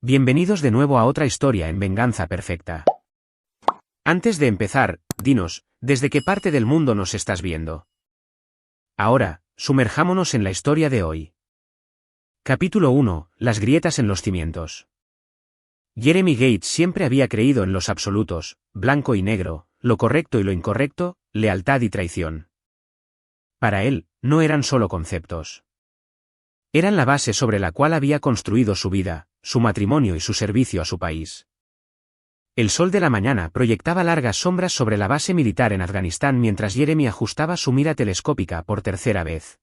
Bienvenidos de nuevo a otra historia en Venganza Perfecta. Antes de empezar, dinos, ¿desde qué parte del mundo nos estás viendo? Ahora, sumerjámonos en la historia de hoy. Capítulo 1. Las grietas en los cimientos. Jeremy Gates siempre había creído en los absolutos, blanco y negro, lo correcto y lo incorrecto, lealtad y traición. Para él, no eran solo conceptos. Eran la base sobre la cual había construido su vida, su matrimonio y su servicio a su país. El sol de la mañana proyectaba largas sombras sobre la base militar en Afganistán mientras Jeremy ajustaba su mira telescópica por tercera vez.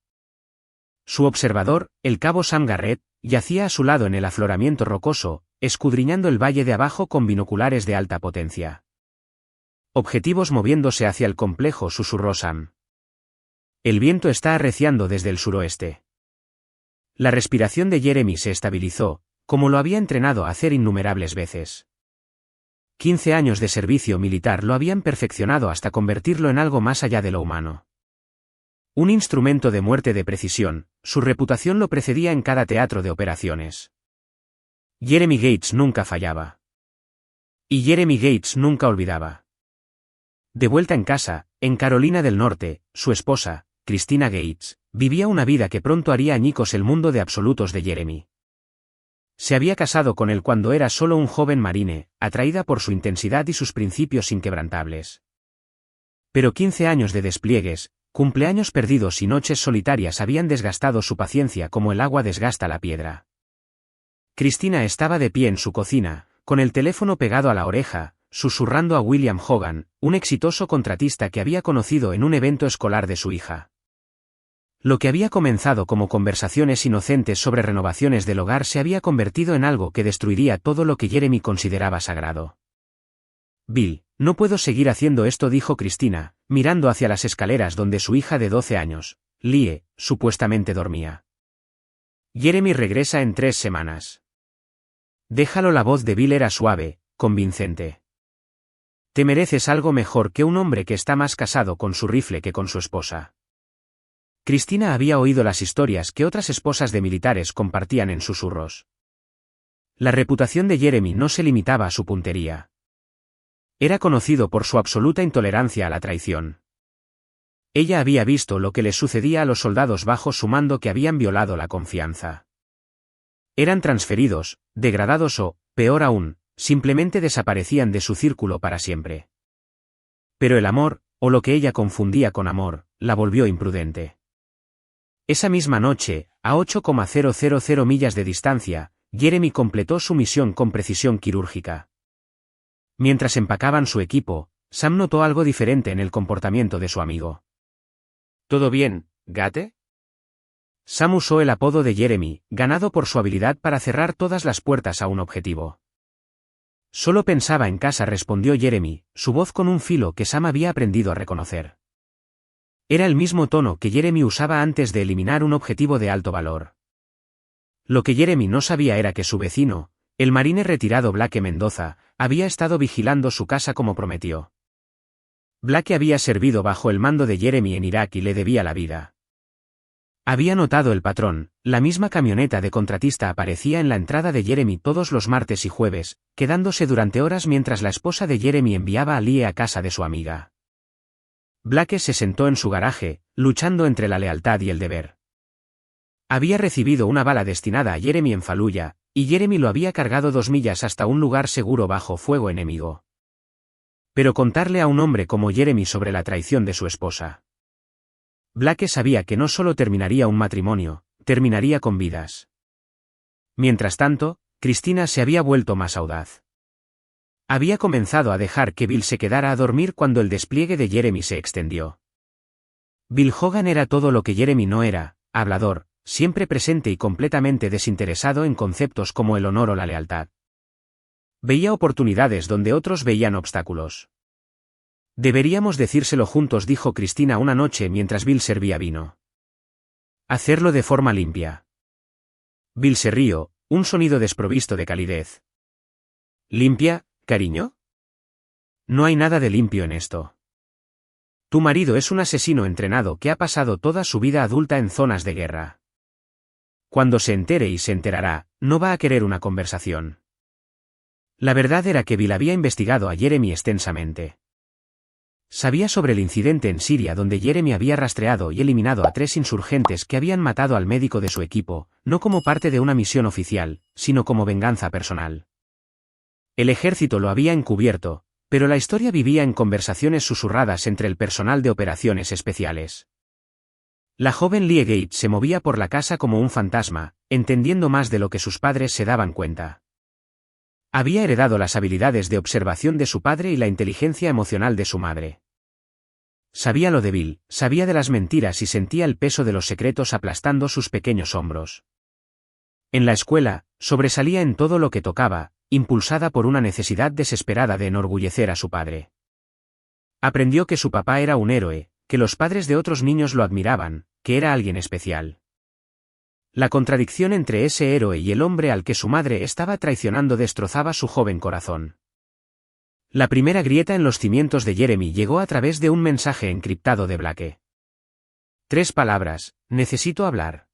Su observador, el cabo Sam Garrett, yacía a su lado en el afloramiento rocoso, escudriñando el valle de abajo con binoculares de alta potencia. Objetivos moviéndose hacia el complejo, susurró Sam. El viento está arreciando desde el suroeste. La respiración de Jeremy se estabilizó, como lo había entrenado a hacer innumerables veces. 15 años de servicio militar lo habían perfeccionado hasta convertirlo en algo más allá de lo humano. Un instrumento de muerte de precisión, su reputación lo precedía en cada teatro de operaciones. Jeremy Gates nunca fallaba. Y Jeremy Gates nunca olvidaba. De vuelta en casa, en Carolina del Norte, su esposa, Christina Gates, vivía una vida que pronto haría añicos el mundo de absolutos de Jeremy. Se había casado con él cuando era solo un joven marine, atraída por su intensidad y sus principios inquebrantables. Pero 15 años de despliegues, cumpleaños perdidos y noches solitarias habían desgastado su paciencia como el agua desgasta la piedra. Christina estaba de pie en su cocina, con el teléfono pegado a la oreja, susurrando a William Hogan, un exitoso contratista que había conocido en un evento escolar de su hija. Lo que había comenzado como conversaciones inocentes sobre renovaciones del hogar se había convertido en algo que destruiría todo lo que Jeremy consideraba sagrado. Bill, no puedo seguir haciendo esto, dijo Christina, mirando hacia las escaleras donde su hija de 12 años, Lie, supuestamente dormía. Jeremy regresa en 3 semanas. Déjalo. La voz de Bill era suave, convincente. Te mereces algo mejor que un hombre que está más casado con su rifle que con su esposa. Christina había oído las historias que otras esposas de militares compartían en susurros. La reputación de Jeremy no se limitaba a su puntería. Era conocido por su absoluta intolerancia a la traición. Ella había visto lo que les sucedía a los soldados bajo su mando que habían violado la confianza. Eran transferidos, degradados o, peor aún, simplemente desaparecían de su círculo para siempre. Pero el amor, o lo que ella confundía con amor, la volvió imprudente. Esa misma noche, a 8,000 millas de distancia, Jeremy completó su misión con precisión quirúrgica. Mientras empacaban su equipo, Sam notó algo diferente en el comportamiento de su amigo. ¿Todo bien, Gate? Sam usó el apodo de Jeremy, ganado por su habilidad para cerrar todas las puertas a un objetivo. Solo pensaba en casa, respondió Jeremy, su voz con un filo que Sam había aprendido a reconocer. Era el mismo tono que Jeremy usaba antes de eliminar un objetivo de alto valor. Lo que Jeremy no sabía era que su vecino, el marine retirado Blake Mendoza, había estado vigilando su casa como prometió. Blake había servido bajo el mando de Jeremy en Irak y le debía la vida. Había notado el patrón, la misma camioneta de contratista aparecía en la entrada de Jeremy todos los martes y jueves, quedándose durante horas mientras la esposa de Jeremy enviaba a Lie a casa de su amiga. Blake se sentó en su garaje, luchando entre la lealtad y el deber. Había recibido una bala destinada a Jeremy en Fallujah, y Jeremy lo había cargado 2 millas hasta un lugar seguro bajo fuego enemigo. Pero contarle a un hombre como Jeremy sobre la traición de su esposa. Blake sabía que no solo terminaría un matrimonio, terminaría con vidas. Mientras tanto, Christina se había vuelto más audaz. Había comenzado a dejar que Bill se quedara a dormir cuando el despliegue de Jeremy se extendió. Bill Hogan era todo lo que Jeremy no era, hablador, siempre presente y completamente desinteresado en conceptos como el honor o la lealtad. Veía oportunidades donde otros veían obstáculos. Deberíamos decírselo juntos, dijo Christina una noche mientras Bill servía vino. Hacerlo de forma limpia. Bill se rió, un sonido desprovisto de calidez. ¿Limpia, cariño? No hay nada de limpio en esto. Tu marido es un asesino entrenado que ha pasado toda su vida adulta en zonas de guerra. Cuando se entere y se enterará, no va a querer una conversación. La verdad era que Bill había investigado a Jeremy extensamente. Sabía sobre el incidente en Siria donde Jeremy había rastreado y eliminado a 3 insurgentes que habían matado al médico de su equipo, no como parte de una misión oficial, sino como venganza personal. El ejército lo había encubierto, pero la historia vivía en conversaciones susurradas entre el personal de operaciones especiales. La joven Lee Gates se movía por la casa como un fantasma, entendiendo más de lo que sus padres se daban cuenta. Había heredado las habilidades de observación de su padre y la inteligencia emocional de su madre. Sabía lo débil, sabía de las mentiras y sentía el peso de los secretos aplastando sus pequeños hombros. En la escuela, sobresalía en todo lo que tocaba, impulsada por una necesidad desesperada de enorgullecer a su padre. Aprendió que su papá era un héroe, que los padres de otros niños lo admiraban, que era alguien especial. La contradicción entre ese héroe y el hombre al que su madre estaba traicionando destrozaba su joven corazón. La primera grieta en los cimientos de Jeremy llegó a través de un mensaje encriptado de Blake. 3 palabras: necesito hablar.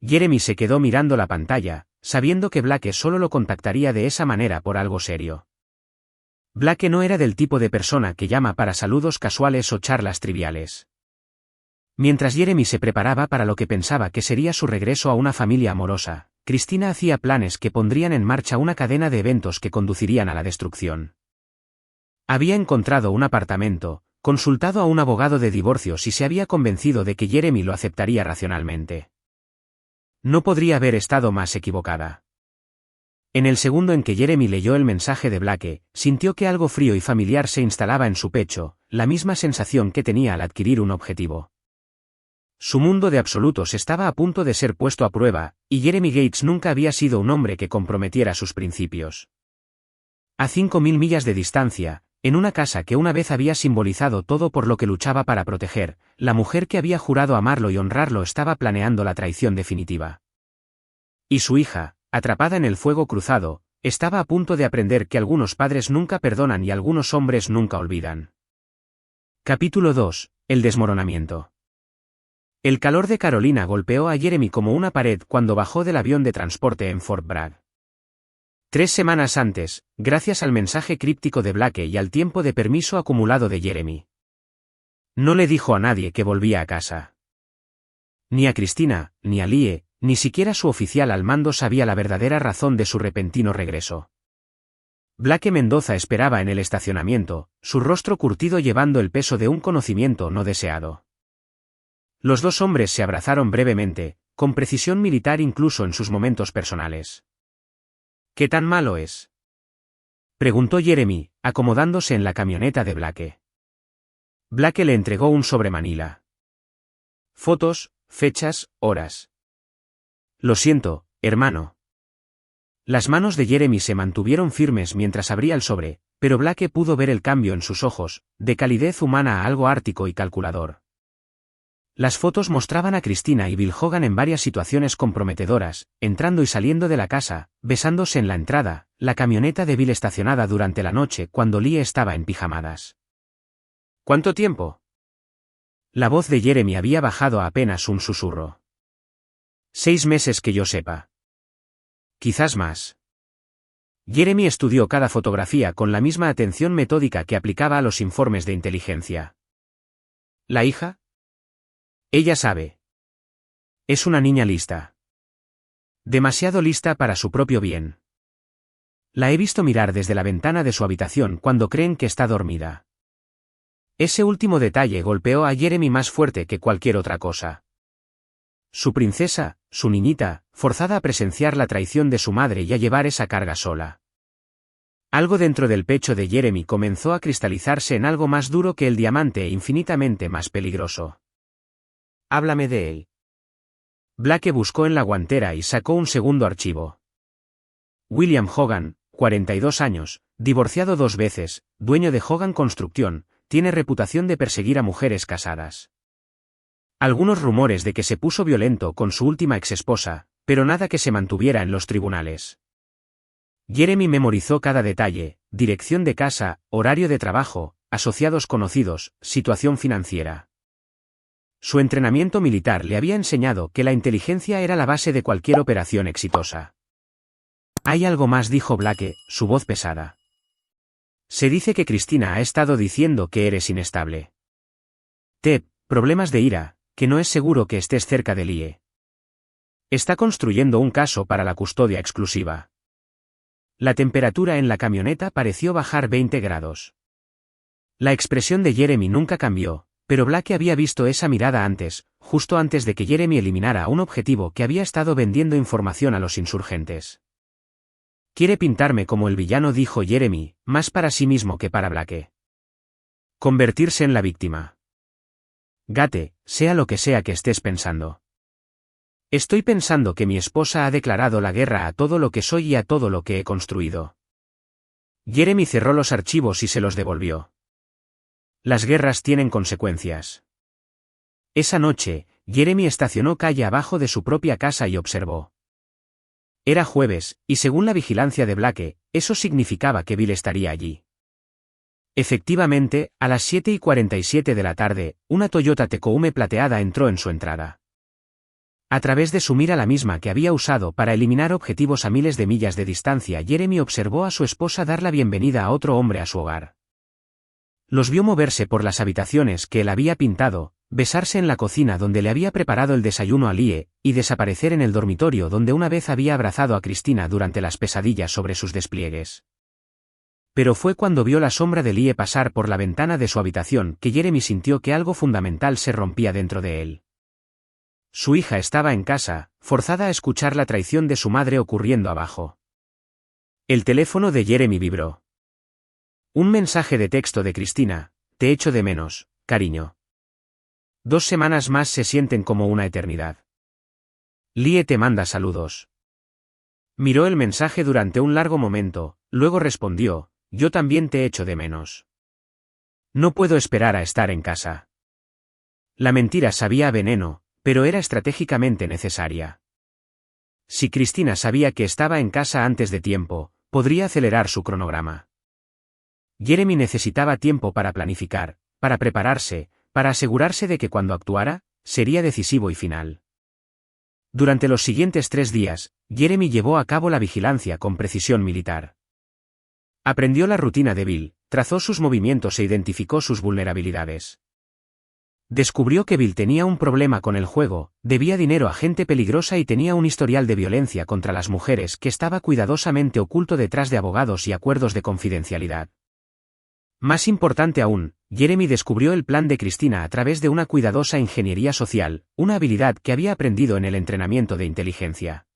Jeremy se quedó mirando la pantalla, sabiendo que Blake solo lo contactaría de esa manera por algo serio. Blake no era del tipo de persona que llama para saludos casuales o charlas triviales. Mientras Jeremy se preparaba para lo que pensaba que sería su regreso a una familia amorosa, Cristina hacía planes que pondrían en marcha una cadena de eventos que conducirían a la destrucción. Había encontrado un apartamento, consultado a un abogado de divorcios y se había convencido de que Jeremy lo aceptaría racionalmente. No podría haber estado más equivocada. En el segundo en que Jeremy leyó el mensaje de Blake, sintió que algo frío y familiar se instalaba en su pecho, la misma sensación que tenía al adquirir un objetivo. Su mundo de absolutos estaba a punto de ser puesto a prueba, y Jeremy Gates nunca había sido un hombre que comprometiera sus principios. A 5.000 millas de distancia, en una casa que una vez había simbolizado todo por lo que luchaba para proteger, la mujer que había jurado amarlo y honrarlo estaba planeando la traición definitiva. Y su hija, atrapada en el fuego cruzado, estaba a punto de aprender que algunos padres nunca perdonan y algunos hombres nunca olvidan. Capítulo 2. El desmoronamiento. El calor de Carolina golpeó a Jeremy como una pared cuando bajó del avión de transporte en Fort Bragg. 3 semanas antes, gracias al mensaje críptico de Blake y al tiempo de permiso acumulado de Jeremy. No le dijo a nadie que volvía a casa. Ni a Cristina, ni a Lee, ni siquiera su oficial al mando sabía la verdadera razón de su repentino regreso. Blake Mendoza esperaba en el estacionamiento, su rostro curtido llevando el peso de un conocimiento no deseado. Los 2 hombres se abrazaron brevemente, con precisión militar incluso en sus momentos personales. ¿Qué tan malo es?, preguntó Jeremy, acomodándose en la camioneta de Blake. Blake le entregó un sobremanila. Fotos, fechas, horas. Lo siento, hermano. Las manos de Jeremy se mantuvieron firmes mientras abría el sobre, pero Blake pudo ver el cambio en sus ojos, de calidez humana a algo ártico y calculador. Las fotos mostraban a Cristina y Bill Hogan en varias situaciones comprometedoras, entrando y saliendo de la casa, besándose en la entrada, la camioneta de Bill estacionada durante la noche cuando Lee estaba en pijamadas. ¿Cuánto tiempo? La voz de Jeremy había bajado a apenas un susurro. 6 meses que yo sepa. Quizás más. Jeremy estudió cada fotografía con la misma atención metódica que aplicaba a los informes de inteligencia. ¿La hija? Ella sabe. Es una niña lista. Demasiado lista para su propio bien. La he visto mirar desde la ventana de su habitación cuando creen que está dormida. Ese último detalle golpeó a Jeremy más fuerte que cualquier otra cosa. Su princesa, su niñita, forzada a presenciar la traición de su madre y a llevar esa carga sola. Algo dentro del pecho de Jeremy comenzó a cristalizarse en algo más duro que el diamante e infinitamente más peligroso. Háblame de él. Blake buscó en la guantera y sacó un segundo archivo. William Hogan, 42 años, divorciado 2 veces, dueño de Hogan Construcción, tiene reputación de perseguir a mujeres casadas. Algunos rumores de que se puso violento con su última exesposa, pero nada que se mantuviera en los tribunales. Jeremy memorizó cada detalle: dirección de casa, horario de trabajo, asociados conocidos, situación financiera. Su entrenamiento militar le había enseñado que la inteligencia era la base de cualquier operación exitosa. Hay algo más, dijo Blake, su voz pesada. Se dice que Cristina ha estado diciendo que eres inestable. Problemas de ira, que no es seguro que estés cerca de Lie. Está construyendo un caso para la custodia exclusiva. La temperatura en la camioneta pareció bajar 20 grados. La expresión de Jeremy nunca cambió, pero Blake había visto esa mirada antes, justo antes de que Jeremy eliminara a un objetivo que había estado vendiendo información a los insurgentes. Quiere pintarme como el villano, dijo Jeremy, más para sí mismo que para Blake. Convertirse en la víctima. Gate, sea lo que sea que estés pensando. Estoy pensando que mi esposa ha declarado la guerra a todo lo que soy y a todo lo que he construido. Jeremy cerró los archivos y se los devolvió. Las guerras tienen consecuencias. Esa noche, Jeremy estacionó calle abajo de su propia casa y observó. Era jueves, y según la vigilancia de Blake, eso significaba que Bill estaría allí. Efectivamente, a las 7:47 de la tarde, una Toyota Tacoma plateada entró en su entrada. A través de su mira, la misma que había usado para eliminar objetivos a miles de millas de distancia, Jeremy observó a su esposa dar la bienvenida a otro hombre a su hogar. Los vio moverse por las habitaciones que él había pintado, besarse en la cocina donde le había preparado el desayuno a Lie, y desaparecer en el dormitorio donde una vez había abrazado a Cristina durante las pesadillas sobre sus despliegues. Pero fue cuando vio la sombra de Lie pasar por la ventana de su habitación que Jeremy sintió que algo fundamental se rompía dentro de él. Su hija estaba en casa, forzada a escuchar la traición de su madre ocurriendo abajo. El teléfono de Jeremy vibró. Un mensaje de texto de Cristina: te echo de menos, cariño. 2 semanas más se sienten como una eternidad. Lie te manda saludos. Miró el mensaje durante un largo momento, luego respondió: yo también te echo de menos. No puedo esperar a estar en casa. La mentira sabía a veneno, pero era estratégicamente necesaria. Si Cristina sabía que estaba en casa antes de tiempo, podría acelerar su cronograma. Jeremy necesitaba tiempo para planificar, para prepararse, para asegurarse de que cuando actuara, sería decisivo y final. Durante los siguientes 3 días, Jeremy llevó a cabo la vigilancia con precisión militar. Aprendió la rutina de Bill, trazó sus movimientos e identificó sus vulnerabilidades. Descubrió que Bill tenía un problema con el juego, debía dinero a gente peligrosa y tenía un historial de violencia contra las mujeres que estaba cuidadosamente oculto detrás de abogados y acuerdos de confidencialidad. Más importante aún, Jeremy descubrió el plan de Cristina a través de una cuidadosa ingeniería social, una habilidad que había aprendido en el entrenamiento de inteligencia.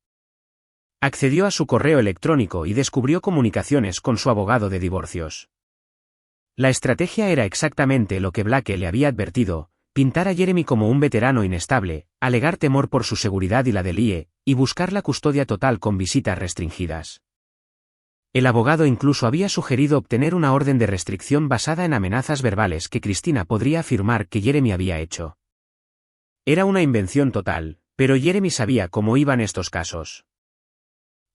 Accedió a su correo electrónico y descubrió comunicaciones con su abogado de divorcios. La estrategia era exactamente lo que Blake le había advertido: pintar a Jeremy como un veterano inestable, alegar temor por su seguridad y la de Lie, y buscar la custodia total con visitas restringidas. El abogado incluso había sugerido obtener una orden de restricción basada en amenazas verbales que Cristina podría afirmar que Jeremy había hecho. Era una invención total, pero Jeremy sabía cómo iban estos casos.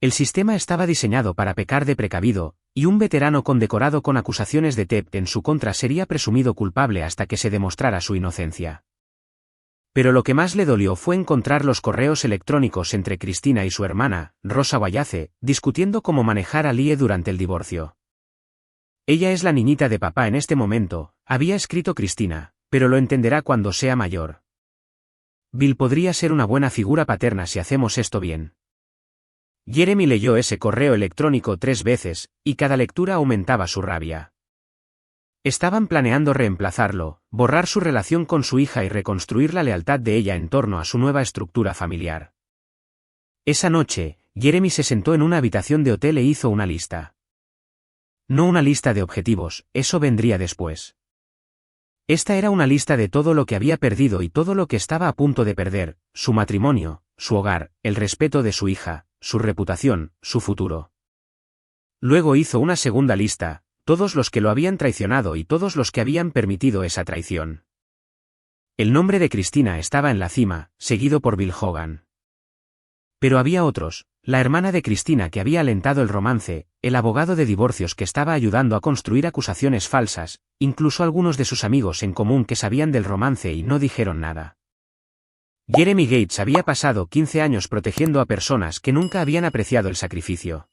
El sistema estaba diseñado para pecar de precavido, y un veterano condecorado con acusaciones de theft en su contra sería presumido culpable hasta que se demostrara su inocencia. Pero lo que más le dolió fue encontrar los correos electrónicos entre Cristina y su hermana, Rosa Wallace, discutiendo cómo manejar a Lie durante el divorcio. Ella es la niñita de papá en este momento, había escrito Cristina, pero lo entenderá cuando sea mayor. Bill podría ser una buena figura paterna si hacemos esto bien. Jeremy leyó ese correo electrónico 3 veces, y cada lectura aumentaba su rabia. Estaban planeando reemplazarlo, borrar su relación con su hija y reconstruir la lealtad de ella en torno a su nueva estructura familiar. Esa noche, Jeremy se sentó en una habitación de hotel e hizo una lista. No una lista de objetivos, eso vendría después. Esta era una lista de todo lo que había perdido y todo lo que estaba a punto de perder: su matrimonio, su hogar, el respeto de su hija, su reputación, su futuro. Luego hizo una segunda lista: todos los que lo habían traicionado y todos los que habían permitido esa traición. El nombre de Cristina estaba en la cima, seguido por Bill Hogan. Pero había otros: la hermana de Cristina que había alentado el romance, el abogado de divorcios que estaba ayudando a construir acusaciones falsas, incluso algunos de sus amigos en común que sabían del romance y no dijeron nada. Jeremy Gates había pasado 15 años protegiendo a personas que nunca habían apreciado el sacrificio.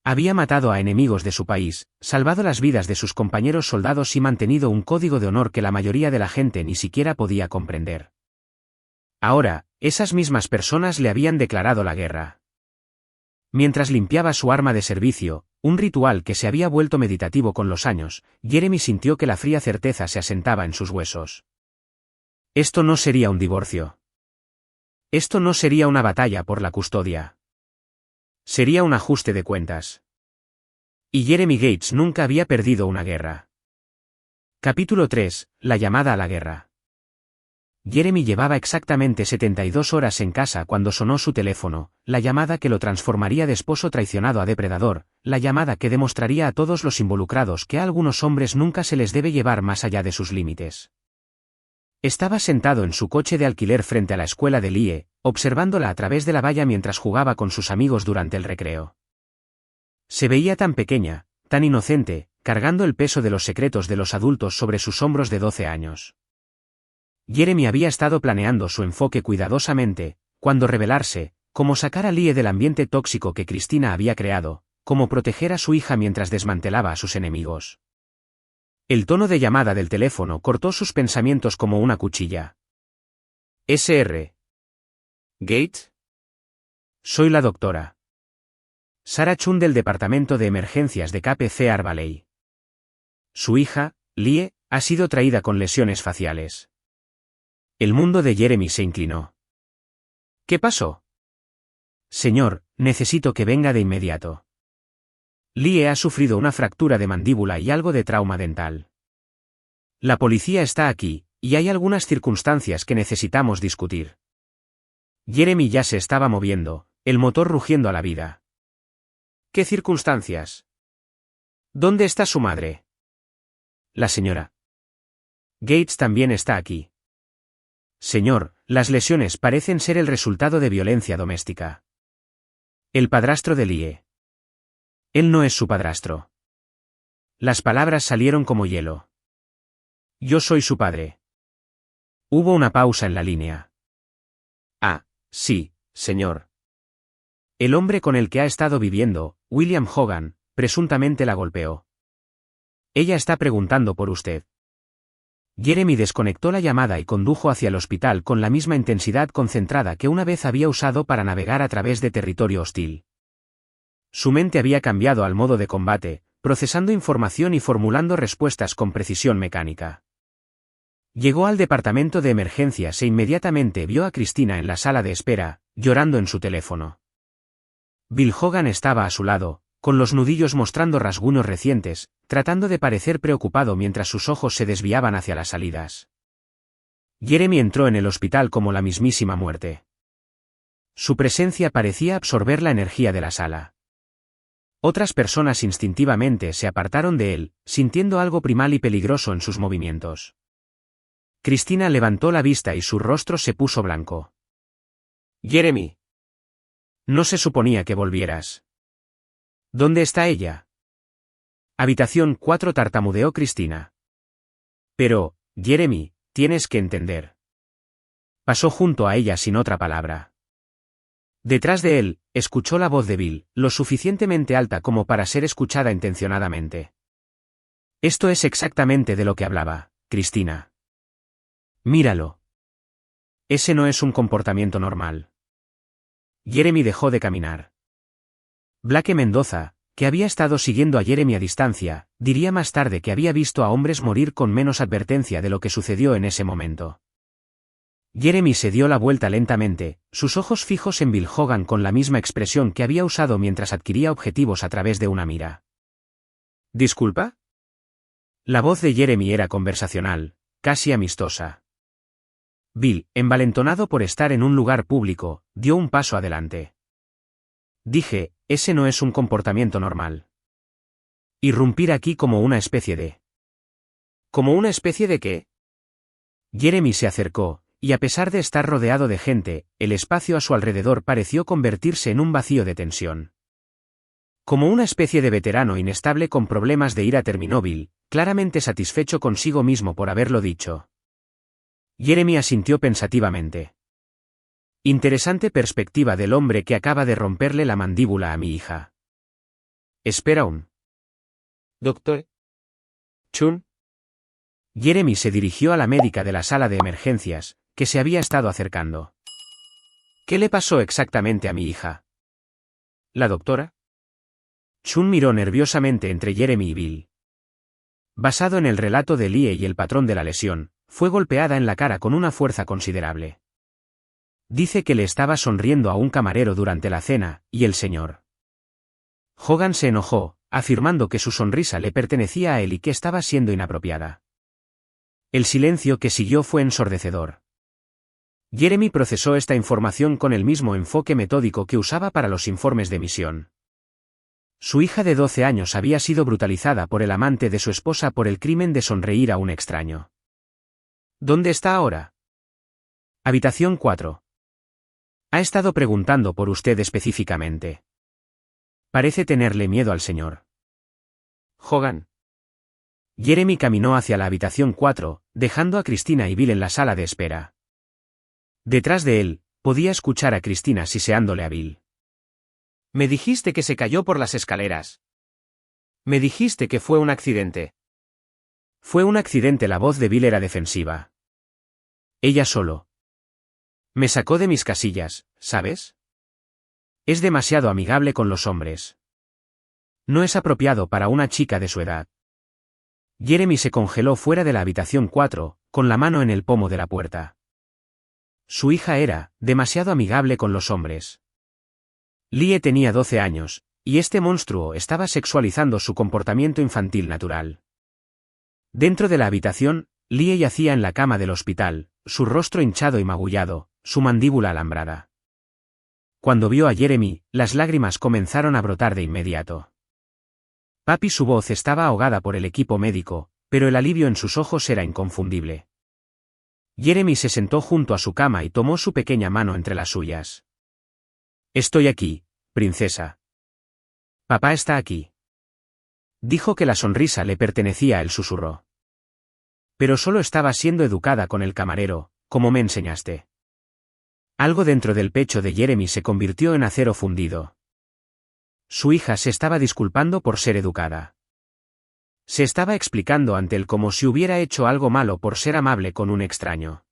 Había matado a enemigos de su país, salvado las vidas de sus compañeros soldados y mantenido un código de honor que la mayoría de la gente ni siquiera podía comprender. Ahora, esas mismas personas le habían declarado la guerra. Mientras limpiaba su arma de servicio, un ritual que se había vuelto meditativo con los años, Jeremy sintió que la fría certeza se asentaba en sus huesos. Esto no sería un divorcio. Esto no sería una batalla por la custodia. Sería un ajuste de cuentas. Y Jeremy Gates nunca había perdido una guerra. Capítulo 3. La llamada a la guerra. Jeremy llevaba exactamente 72 horas en casa cuando sonó su teléfono, la llamada que lo transformaría de esposo traicionado a depredador, la llamada que demostraría a todos los involucrados que a algunos hombres nunca se les debe llevar más allá de sus límites. Estaba sentado en su coche de alquiler frente a la escuela de Lie, observándola a través de la valla mientras jugaba con sus amigos durante el recreo. Se veía tan pequeña, tan inocente, cargando el peso de los secretos de los adultos sobre sus hombros de 12 años. Jeremy había estado planeando su enfoque cuidadosamente, cuándo rebelarse, cómo sacar a Lie del ambiente tóxico que Cristina había creado, cómo proteger a su hija mientras desmantelaba a sus enemigos. El tono de llamada del teléfono cortó sus pensamientos como una cuchilla. Sr. ¿Gates? Soy la doctora Sarah Chun del Departamento de Emergencias de KPC Arbaley. Su hija, Lie, ha sido traída con lesiones faciales. El mundo de Jeremy se inclinó. ¿Qué pasó? Señor, necesito que venga de inmediato. Lie ha sufrido una fractura de mandíbula y algo de trauma dental. La policía está aquí, y hay algunas circunstancias que necesitamos discutir. Jeremy ya se estaba moviendo, el motor rugiendo a la vida. ¿Qué circunstancias? ¿Dónde está su madre? La señora Gates también está aquí. Señor, las lesiones parecen ser el resultado de violencia doméstica. El padrastro de Lie. Él no es su padrastro. Las palabras salieron como hielo. Yo soy su padre. Hubo una pausa en la línea. Ah, sí, señor. El hombre con el que ha estado viviendo, William Hogan, presuntamente la golpeó. Ella está preguntando por usted. Jeremy desconectó la llamada y condujo hacia el hospital con la misma intensidad concentrada que una vez había usado para navegar a través de territorio hostil. Su mente había cambiado al modo de combate, procesando información y formulando respuestas con precisión mecánica. Llegó al departamento de emergencias e inmediatamente vio a Cristina en la sala de espera, llorando en su teléfono. Bill Hogan estaba a su lado, con los nudillos mostrando rasguños recientes, tratando de parecer preocupado mientras sus ojos se desviaban hacia las salidas. Jeremy entró en el hospital como la mismísima muerte. Su presencia parecía absorber la energía de la sala. Otras personas instintivamente se apartaron de él, sintiendo algo primal y peligroso en sus movimientos. Cristina levantó la vista y su rostro se puso blanco. Jeremy. No se suponía que volvieras. ¿Dónde está ella? Habitación 4, tartamudeó Cristina. Pero, Jeremy, tienes que entender. Pasó junto a ella sin otra palabra. Detrás de él, escuchó la voz de Bill, lo suficientemente alta como para ser escuchada intencionadamente. Esto es exactamente de lo que hablaba, Cristina. Míralo. Ese no es un comportamiento normal. Jeremy dejó de caminar. Blake Mendoza, que había estado siguiendo a Jeremy a distancia, diría más tarde que había visto a hombres morir con menos advertencia de lo que sucedió en ese momento. Jeremy se dio la vuelta lentamente, sus ojos fijos en Bill Hogan con la misma expresión que había usado mientras adquiría objetivos a través de una mira. ¿Disculpa? La voz de Jeremy era conversacional, casi amistosa. Bill, envalentonado por estar en un lugar público, dio un paso adelante. Dije, ese no es un comportamiento normal. Irrumpir aquí como una especie de... ¿Como una especie de qué? Jeremy se acercó, y a pesar de estar rodeado de gente, el espacio a su alrededor pareció convertirse en un vacío de tensión. Como una especie de veterano inestable con problemas de ira, terminó Bill, claramente satisfecho consigo mismo por haberlo dicho. Jeremy asintió pensativamente. Interesante perspectiva del hombre que acaba de romperle la mandíbula a mi hija. Espera un. Doctor Chun. Jeremy se dirigió a la médica de la sala de emergencias, que se había estado acercando. ¿Qué le pasó exactamente a mi hija? ¿La doctora? Chun miró nerviosamente entre Jeremy y Bill. Basado en el relato de Lie y el patrón de la lesión, fue golpeada en la cara con una fuerza considerable. Dice que le estaba sonriendo a un camarero durante la cena, y el señor Hogan se enojó, afirmando que su sonrisa le pertenecía a él y que estaba siendo inapropiada. El silencio que siguió fue ensordecedor. Jeremy procesó esta información con el mismo enfoque metódico que usaba para los informes de misión. Su hija de 12 años había sido brutalizada por el amante de su esposa por el crimen de sonreír a un extraño. ¿Dónde está ahora? Habitación 4. Ha estado preguntando por usted específicamente. Parece tenerle miedo al señor Hogan. Jeremy caminó hacia la habitación 4, dejando a Cristina y Bill en la sala de espera. Detrás de él, podía escuchar a Cristina siseándole a Bill. Me dijiste que se cayó por las escaleras. Me dijiste que fue un accidente. Fue un accidente. La voz de Bill era defensiva. Ella solo me sacó de mis casillas, ¿sabes? Es demasiado amigable con los hombres. No es apropiado para una chica de su edad. Jeremy se congeló fuera de la habitación 4, con la mano en el pomo de la puerta. Su hija era demasiado amigable con los hombres. Lie tenía 12 años, y este monstruo estaba sexualizando su comportamiento infantil natural. Dentro de la habitación, Lie yacía en la cama del hospital, su rostro hinchado y magullado, su mandíbula alambrada. Cuando vio a Jeremy, las lágrimas comenzaron a brotar de inmediato. Papi, su voz estaba ahogada por el equipo médico, pero el alivio en sus ojos era inconfundible. Jeremy se sentó junto a su cama y tomó su pequeña mano entre las suyas. Estoy aquí, princesa. Papá está aquí. Dijo que la sonrisa le pertenecía, él susurró. Pero solo estaba siendo educada con el camarero, como me enseñaste. Algo dentro del pecho de Jeremy se convirtió en acero fundido. Su hija se estaba disculpando por ser educada. Se estaba explicando ante él como si hubiera hecho algo malo por ser amable con un extraño.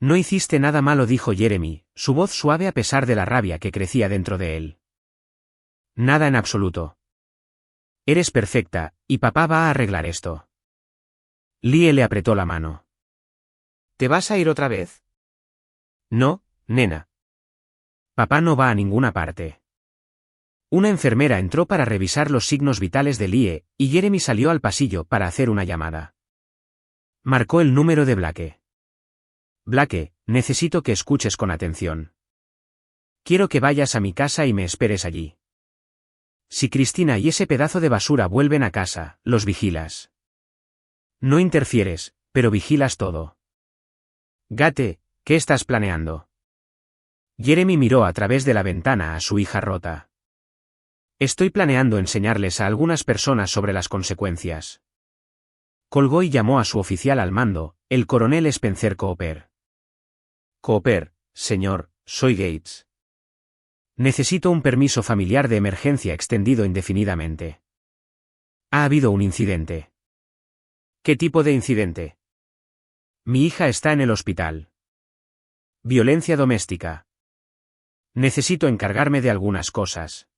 No hiciste nada malo, dijo Jeremy, su voz suave a pesar de la rabia que crecía dentro de él. Nada en absoluto. Eres perfecta, y papá va a arreglar esto. Lie le apretó la mano. ¿Te vas a ir otra vez? No, nena. Papá no va a ninguna parte. Una enfermera entró para revisar los signos vitales de Lie, y Jeremy salió al pasillo para hacer una llamada. Marcó el número de Blake. Blake, necesito que escuches con atención. Quiero que vayas a mi casa y me esperes allí. Si Cristina y ese pedazo de basura vuelven a casa, los vigilas. No interfieres, pero vigilas todo. Gate, ¿qué estás planeando? Jeremy miró a través de la ventana a su hija rota. Estoy planeando enseñarles a algunas personas sobre las consecuencias. Colgó y llamó a su oficial al mando, el coronel Spencer Cooper. Cooper, señor, soy Gates. Necesito un permiso familiar de emergencia extendido indefinidamente. Ha habido un incidente. ¿Qué tipo de incidente? Mi hija está en el hospital. Violencia doméstica. Necesito encargarme de algunas cosas.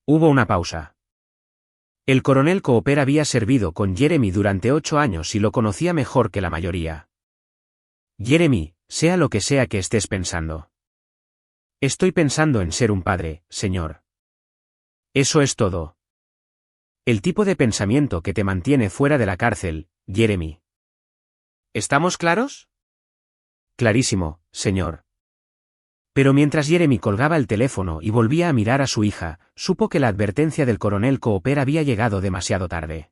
Hubo una pausa. El coronel Cooper había servido con Jeremy durante 8 años y lo conocía mejor que la mayoría. Jeremy, sea lo que sea que estés pensando. Estoy pensando en ser un padre, señor. Eso es todo. El tipo de pensamiento que te mantiene fuera de la cárcel, Jeremy. ¿Estamos claros? Clarísimo, señor. Pero mientras Jeremy colgaba el teléfono y volvía a mirar a su hija, supo que la advertencia del coronel Cooper había llegado demasiado tarde.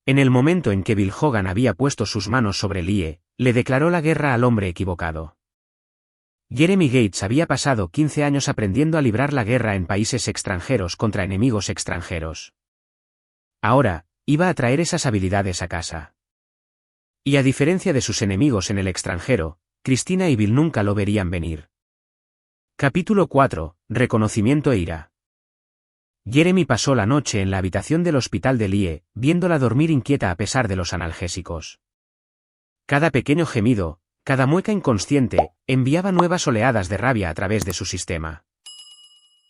En el momento en que Bill Hogan había puesto sus manos sobre Lie, le declaró la guerra al hombre equivocado. Jeremy Gates había pasado 15 años aprendiendo a librar la guerra en países extranjeros contra enemigos extranjeros. Ahora, iba a traer esas habilidades a casa. Y a diferencia de sus enemigos en el extranjero, Cristina y Bill nunca lo verían venir. Capítulo 4. Reconocimiento e ira. Jeremy pasó la noche en la habitación del hospital de Lie, viéndola dormir inquieta a pesar de los analgésicos. Cada pequeño gemido, cada mueca inconsciente, enviaba nuevas oleadas de rabia a través de su sistema.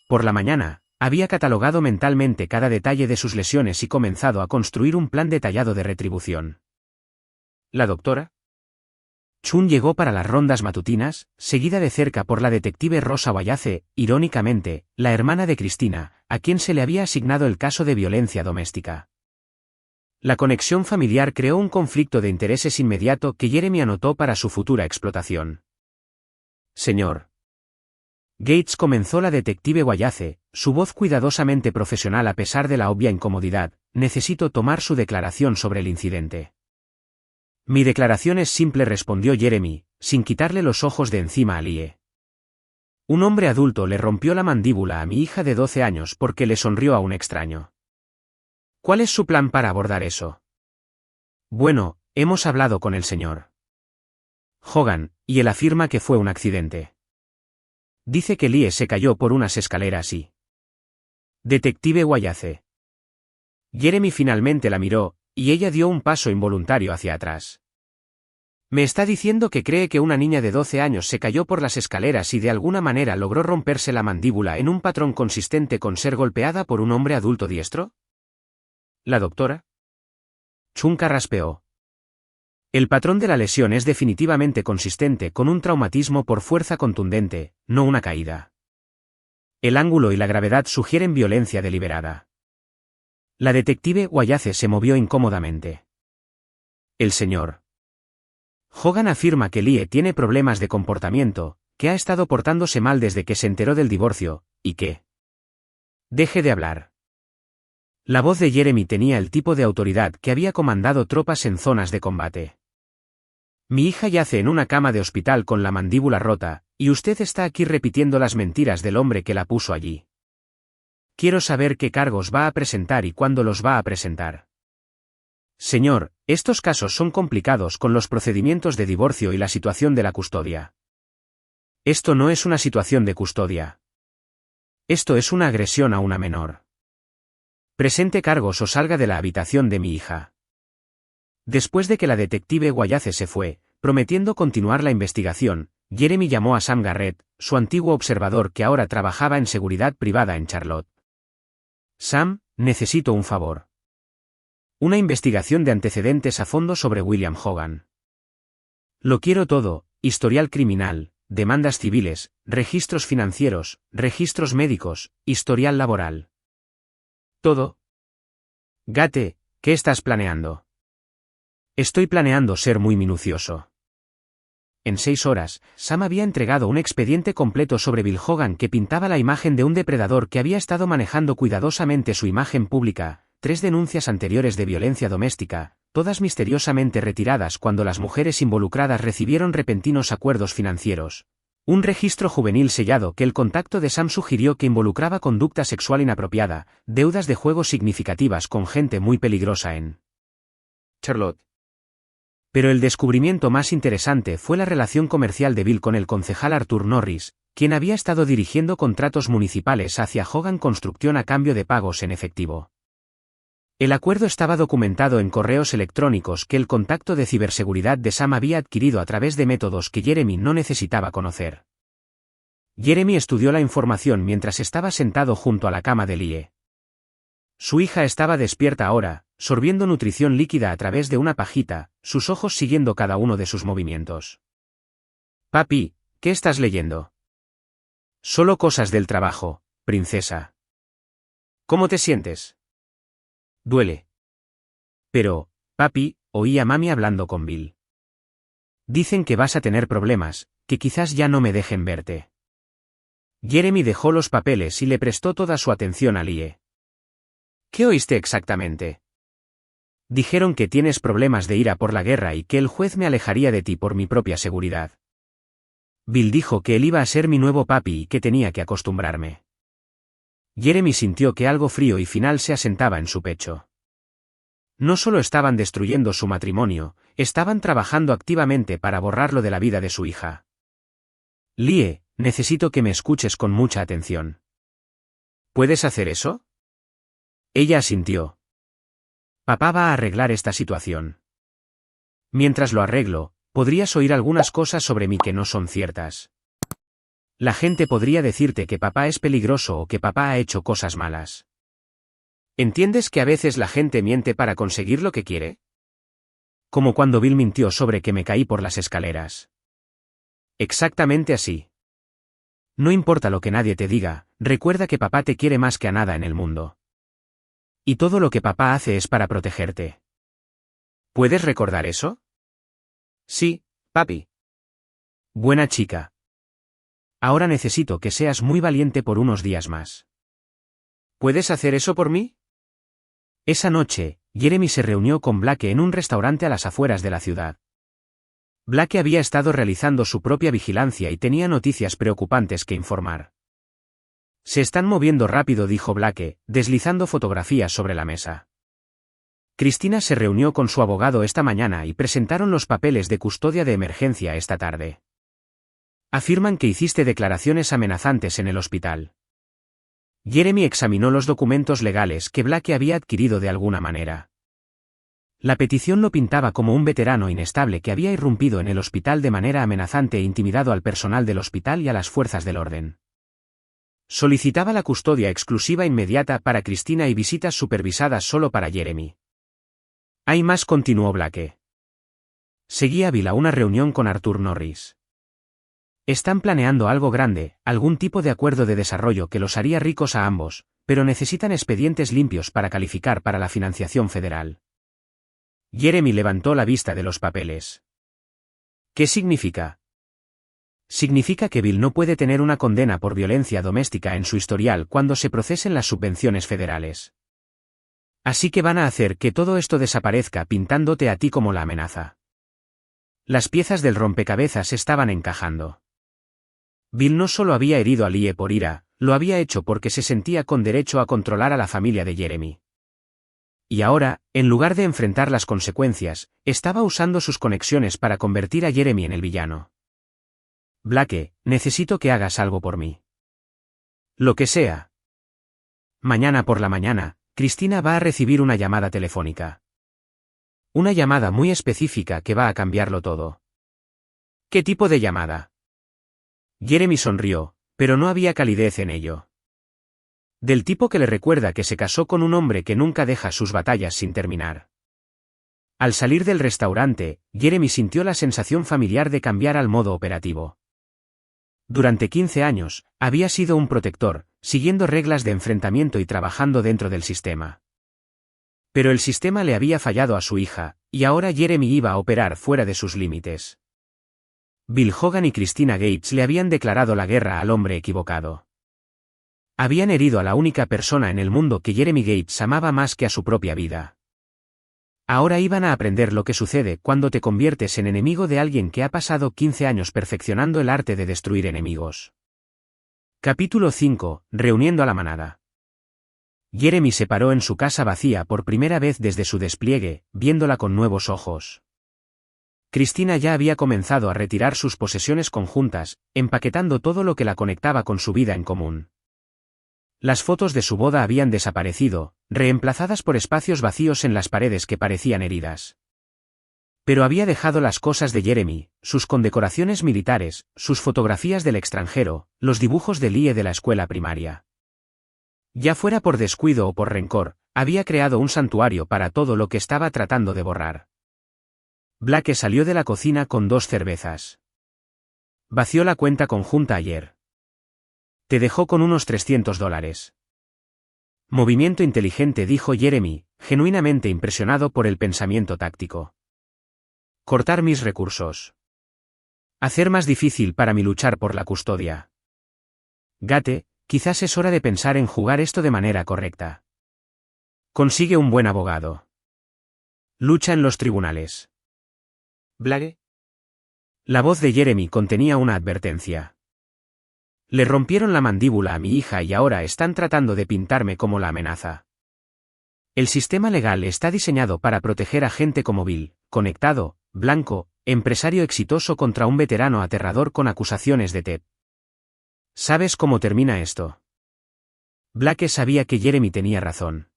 Por la mañana, había catalogado mentalmente cada detalle de sus lesiones y comenzado a construir un plan detallado de retribución. ¿La doctora? Chun llegó para las rondas matutinas, seguida de cerca por la detective Rosa Wayace, irónicamente, la hermana de Cristina, a quien se le había asignado el caso de violencia doméstica. La conexión familiar creó un conflicto de intereses inmediato que Jeremy anotó para su futura explotación. Señor Gates, comenzó la detective Wayace, su voz cuidadosamente profesional a pesar de la obvia incomodidad, necesito tomar su declaración sobre el incidente. Mi declaración es simple, respondió Jeremy, sin quitarle los ojos de encima a Lie. Un hombre adulto le rompió la mandíbula a mi hija de 12 años porque le sonrió a un extraño. ¿Cuál es su plan para abordar eso? Bueno, hemos hablado con el señor Hogan, y él afirma que fue un accidente. Dice que Lie se cayó por unas escaleras y... Detective Wayace. Jeremy finalmente la miró, y ella dio un paso involuntario hacia atrás. Me está diciendo que cree que una niña de 12 años se cayó por las escaleras y de alguna manera logró romperse la mandíbula en un patrón consistente con ser golpeada por un hombre adulto diestro. ¿La doctora? Chun carraspeó. El patrón de la lesión es definitivamente consistente con un traumatismo por fuerza contundente, no una caída. El ángulo y la gravedad sugieren violencia deliberada. La detective Wayace se movió incómodamente. El señor Hogan afirma que Lie tiene problemas de comportamiento, que ha estado portándose mal desde que se enteró del divorcio, y que... Deje de hablar. La voz de Jeremy tenía el tipo de autoridad que había comandado tropas en zonas de combate. Mi hija yace en una cama de hospital con la mandíbula rota, y usted está aquí repitiendo las mentiras del hombre que la puso allí. Quiero saber qué cargos va a presentar y cuándo los va a presentar. Señor, estos casos son complicados con los procedimientos de divorcio y la situación de la custodia. Esto no es una situación de custodia. Esto es una agresión a una menor. Presente cargos o salga de la habitación de mi hija. Después de que la detective Wayace se fue, prometiendo continuar la investigación, Jeremy llamó a Sam Garrett, su antiguo observador que ahora trabajaba en seguridad privada en Charlotte. Sam, necesito un favor. Una investigación de antecedentes a fondo sobre William Hogan. Lo quiero todo: historial criminal, demandas civiles, registros financieros, registros médicos, historial laboral. Todo. Gate, ¿qué estás planeando? Estoy planeando ser muy minucioso. En 6 horas, Sam había entregado un expediente completo sobre Bill Hogan que pintaba la imagen de un depredador que había estado manejando cuidadosamente su imagen pública, 3 denuncias anteriores de violencia doméstica, todas misteriosamente retiradas cuando las mujeres involucradas recibieron repentinos acuerdos financieros. Un registro juvenil sellado que el contacto de Sam sugirió que involucraba conducta sexual inapropiada, deudas de juego significativas con gente muy peligrosa en Charlotte. Pero el descubrimiento más interesante fue la relación comercial de Bill con el concejal Arthur Norris, quien había estado dirigiendo contratos municipales hacia Hogan Construction a cambio de pagos en efectivo. El acuerdo estaba documentado en correos electrónicos que el contacto de ciberseguridad de Sam había adquirido a través de métodos que Jeremy no necesitaba conocer. Jeremy estudió la información mientras estaba sentado junto a la cama de Lie. Su hija estaba despierta ahora, sorbiendo nutrición líquida a través de una pajita, sus ojos siguiendo cada uno de sus movimientos. Papi, ¿qué estás leyendo? Solo cosas del trabajo, princesa. ¿Cómo te sientes? Duele. Pero, papi, oí a mami hablando con Bill. Dicen que vas a tener problemas, que quizás ya no me dejen verte. Jeremy dejó los papeles y le prestó toda su atención a Lie. ¿Qué oíste exactamente? Dijeron que tienes problemas de ira por la guerra y que el juez me alejaría de ti por mi propia seguridad. Bill dijo que él iba a ser mi nuevo papi y que tenía que acostumbrarme. Jeremy sintió que algo frío y final se asentaba en su pecho. No solo estaban destruyendo su matrimonio, estaban trabajando activamente para borrarlo de la vida de su hija. Lie, necesito que me escuches con mucha atención. ¿Puedes hacer eso? Ella asintió. Papá va a arreglar esta situación. Mientras lo arreglo, podrías oír algunas cosas sobre mí que no son ciertas. La gente podría decirte que papá es peligroso o que papá ha hecho cosas malas. ¿Entiendes que a veces la gente miente para conseguir lo que quiere? Como cuando Bill mintió sobre que me caí por las escaleras. Exactamente así. No importa lo que nadie te diga, recuerda que papá te quiere más que a nada en el mundo. Y todo lo que papá hace es para protegerte. ¿Puedes recordar eso? Sí, papi. Buena chica. Ahora necesito que seas muy valiente por unos días más. ¿Puedes hacer eso por mí? Esa noche, Jeremy se reunió con Blake en un restaurante a las afueras de la ciudad. Blake había estado realizando su propia vigilancia y tenía noticias preocupantes que informar. Se están moviendo rápido, dijo Blake, deslizando fotografías sobre la mesa. Cristina se reunió con su abogado esta mañana y presentaron los papeles de custodia de emergencia esta tarde. Afirman que hiciste declaraciones amenazantes en el hospital. Jeremy examinó los documentos legales que Blake había adquirido de alguna manera. La petición lo pintaba como un veterano inestable que había irrumpido en el hospital de manera amenazante e intimidado al personal del hospital y a las fuerzas del orden. Solicitaba la custodia exclusiva inmediata para Cristina y visitas supervisadas solo para Jeremy. Hay más, continuó Blake. Seguía Bill a una reunión con Arthur Norris. Están planeando algo grande, algún tipo de acuerdo de desarrollo que los haría ricos a ambos, pero necesitan expedientes limpios para calificar para la financiación federal. Jeremy levantó la vista de los papeles. ¿Qué significa? Significa que Bill no puede tener una condena por violencia doméstica en su historial cuando se procesen las subvenciones federales. Así que van a hacer que todo esto desaparezca pintándote a ti como la amenaza. Las piezas del rompecabezas estaban encajando. Bill no solo había herido a Lie por ira, lo había hecho porque se sentía con derecho a controlar a la familia de Jeremy. Y ahora, en lugar de enfrentar las consecuencias, estaba usando sus conexiones para convertir a Jeremy en el villano. Blake, necesito que hagas algo por mí. Lo que sea. Mañana por la mañana, Cristina va a recibir una llamada telefónica. Una llamada muy específica que va a cambiarlo todo. ¿Qué tipo de llamada? Jeremy sonrió, pero no había calidez en ello. Del tipo que le recuerda que se casó con un hombre que nunca deja sus batallas sin terminar. Al salir del restaurante, Jeremy sintió la sensación familiar de cambiar al modo operativo. Durante 15 años, había sido un protector, siguiendo reglas de enfrentamiento y trabajando dentro del sistema. Pero el sistema le había fallado a su hija, y ahora Jeremy iba a operar fuera de sus límites. Bill Hogan y Christina Gates le habían declarado la guerra al hombre equivocado. Habían herido a la única persona en el mundo que Jeremy Gates amaba más que a su propia vida. Ahora iban a aprender lo que sucede cuando te conviertes en enemigo de alguien que ha pasado 15 años perfeccionando el arte de destruir enemigos. Capítulo 5. Reuniendo a la manada. Jeremy se paró en su casa vacía por primera vez desde su despliegue, viéndola con nuevos ojos. Cristina ya había comenzado a retirar sus posesiones conjuntas, empaquetando todo lo que la conectaba con su vida en común. Las fotos de su boda habían desaparecido, reemplazadas por espacios vacíos en las paredes que parecían heridas. Pero había dejado las cosas de Jeremy, sus condecoraciones militares, sus fotografías del extranjero, los dibujos de Lie de la escuela primaria. Ya fuera por descuido o por rencor, había creado un santuario para todo lo que estaba tratando de borrar. Blake salió de la cocina con 2 cervezas. Vació la cuenta conjunta ayer. Te dejó con unos $300. Movimiento inteligente, dijo Jeremy, genuinamente impresionado por el pensamiento táctico. Cortar mis recursos. Hacer más difícil para mí luchar por la custodia. Gate, quizás es hora de pensar en jugar esto de manera correcta. Consigue un buen abogado. Lucha en los tribunales. Blake. La voz de Jeremy contenía una advertencia. Le rompieron la mandíbula a mi hija y ahora están tratando de pintarme como la amenaza. El sistema legal está diseñado para proteger a gente como Bill, conectado, blanco, empresario exitoso contra un veterano aterrador con acusaciones de TEP. ¿Sabes cómo termina esto? Blake sabía que Jeremy tenía razón.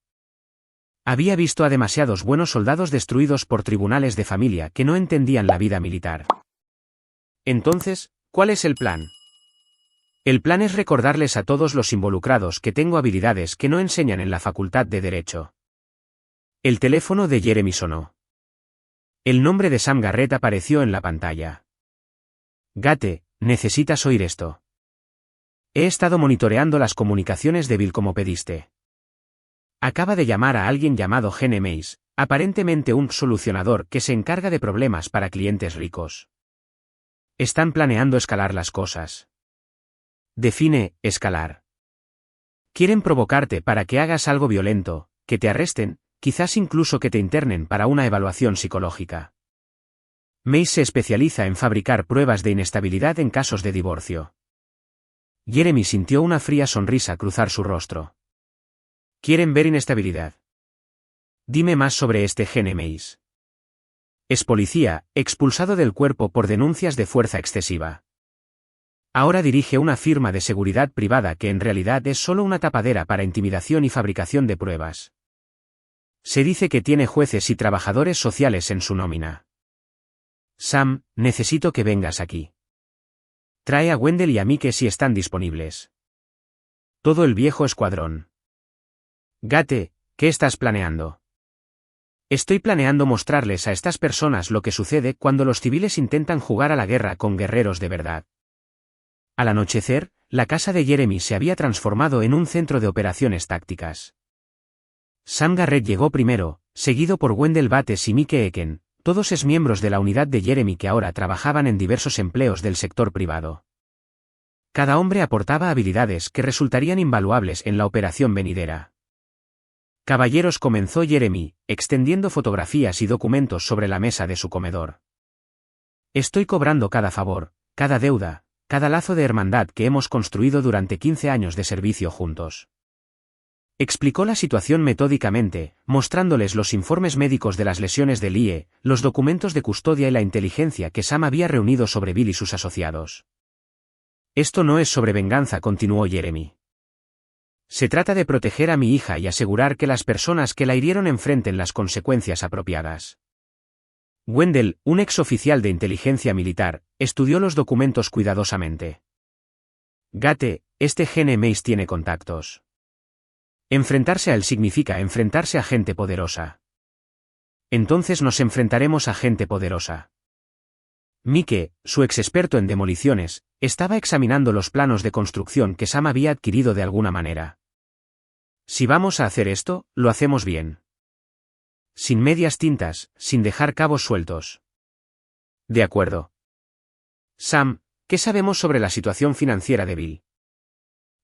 Había visto a demasiados buenos soldados destruidos por tribunales de familia que no entendían la vida militar. Entonces, ¿cuál es el plan? El plan es recordarles a todos los involucrados que tengo habilidades que no enseñan en la Facultad de Derecho. El teléfono de Jeremy sonó. El nombre de Sam Garrett apareció en la pantalla. Gate, necesitas oír esto. He estado monitoreando las comunicaciones de Bill como pediste. Acaba de llamar a alguien llamado Gene Mace, aparentemente un solucionador que se encarga de problemas para clientes ricos. Están planeando escalar las cosas. Define, escalar. Quieren provocarte para que hagas algo violento, que te arresten, quizás incluso que te internen para una evaluación psicológica. Mace se especializa en fabricar pruebas de inestabilidad en casos de divorcio. Jeremy sintió una fría sonrisa cruzar su rostro. ¿Quieren ver inestabilidad? Dime más sobre este Gene Mace. Es policía, expulsado del cuerpo por denuncias de fuerza excesiva. Ahora dirige una firma de seguridad privada que en realidad es solo una tapadera para intimidación y fabricación de pruebas. Se dice que tiene jueces y trabajadores sociales en su nómina. Sam, necesito que vengas aquí. Trae a Wendell y a Mike si están disponibles. Todo el viejo escuadrón. Gate, ¿qué estás planeando? Estoy planeando mostrarles a estas personas lo que sucede cuando los civiles intentan jugar a la guerra con guerreros de verdad. Al anochecer, la casa de Jeremy se había transformado en un centro de operaciones tácticas. Sam Garrett llegó primero, seguido por Wendell Bates y Mike Eken, todos exmiembros de la unidad de Jeremy que ahora trabajaban en diversos empleos del sector privado. Cada hombre aportaba habilidades que resultarían invaluables en la operación venidera. Caballeros, comenzó Jeremy, extendiendo fotografías y documentos sobre la mesa de su comedor. Estoy cobrando cada favor, cada deuda, cada lazo de hermandad que hemos construido durante 15 años de servicio juntos. Explicó la situación metódicamente, mostrándoles los informes médicos de las lesiones de Lie, los documentos de custodia y la inteligencia que Sam había reunido sobre Bill y sus asociados. Esto no es sobre venganza, continuó Jeremy. Se trata de proteger a mi hija y asegurar que las personas que la hirieron enfrenten las consecuencias apropiadas. Wendell, un exoficial de inteligencia militar, estudió los documentos cuidadosamente. Gate, este Gene Mace tiene contactos. Enfrentarse a él significa enfrentarse a gente poderosa. Entonces nos enfrentaremos a gente poderosa. Mike, su ex experto en demoliciones, estaba examinando los planos de construcción que Sam había adquirido de alguna manera. Si vamos a hacer esto, lo hacemos bien. Sin medias tintas, sin dejar cabos sueltos. De acuerdo. Sam, ¿qué sabemos sobre la situación financiera de Bill?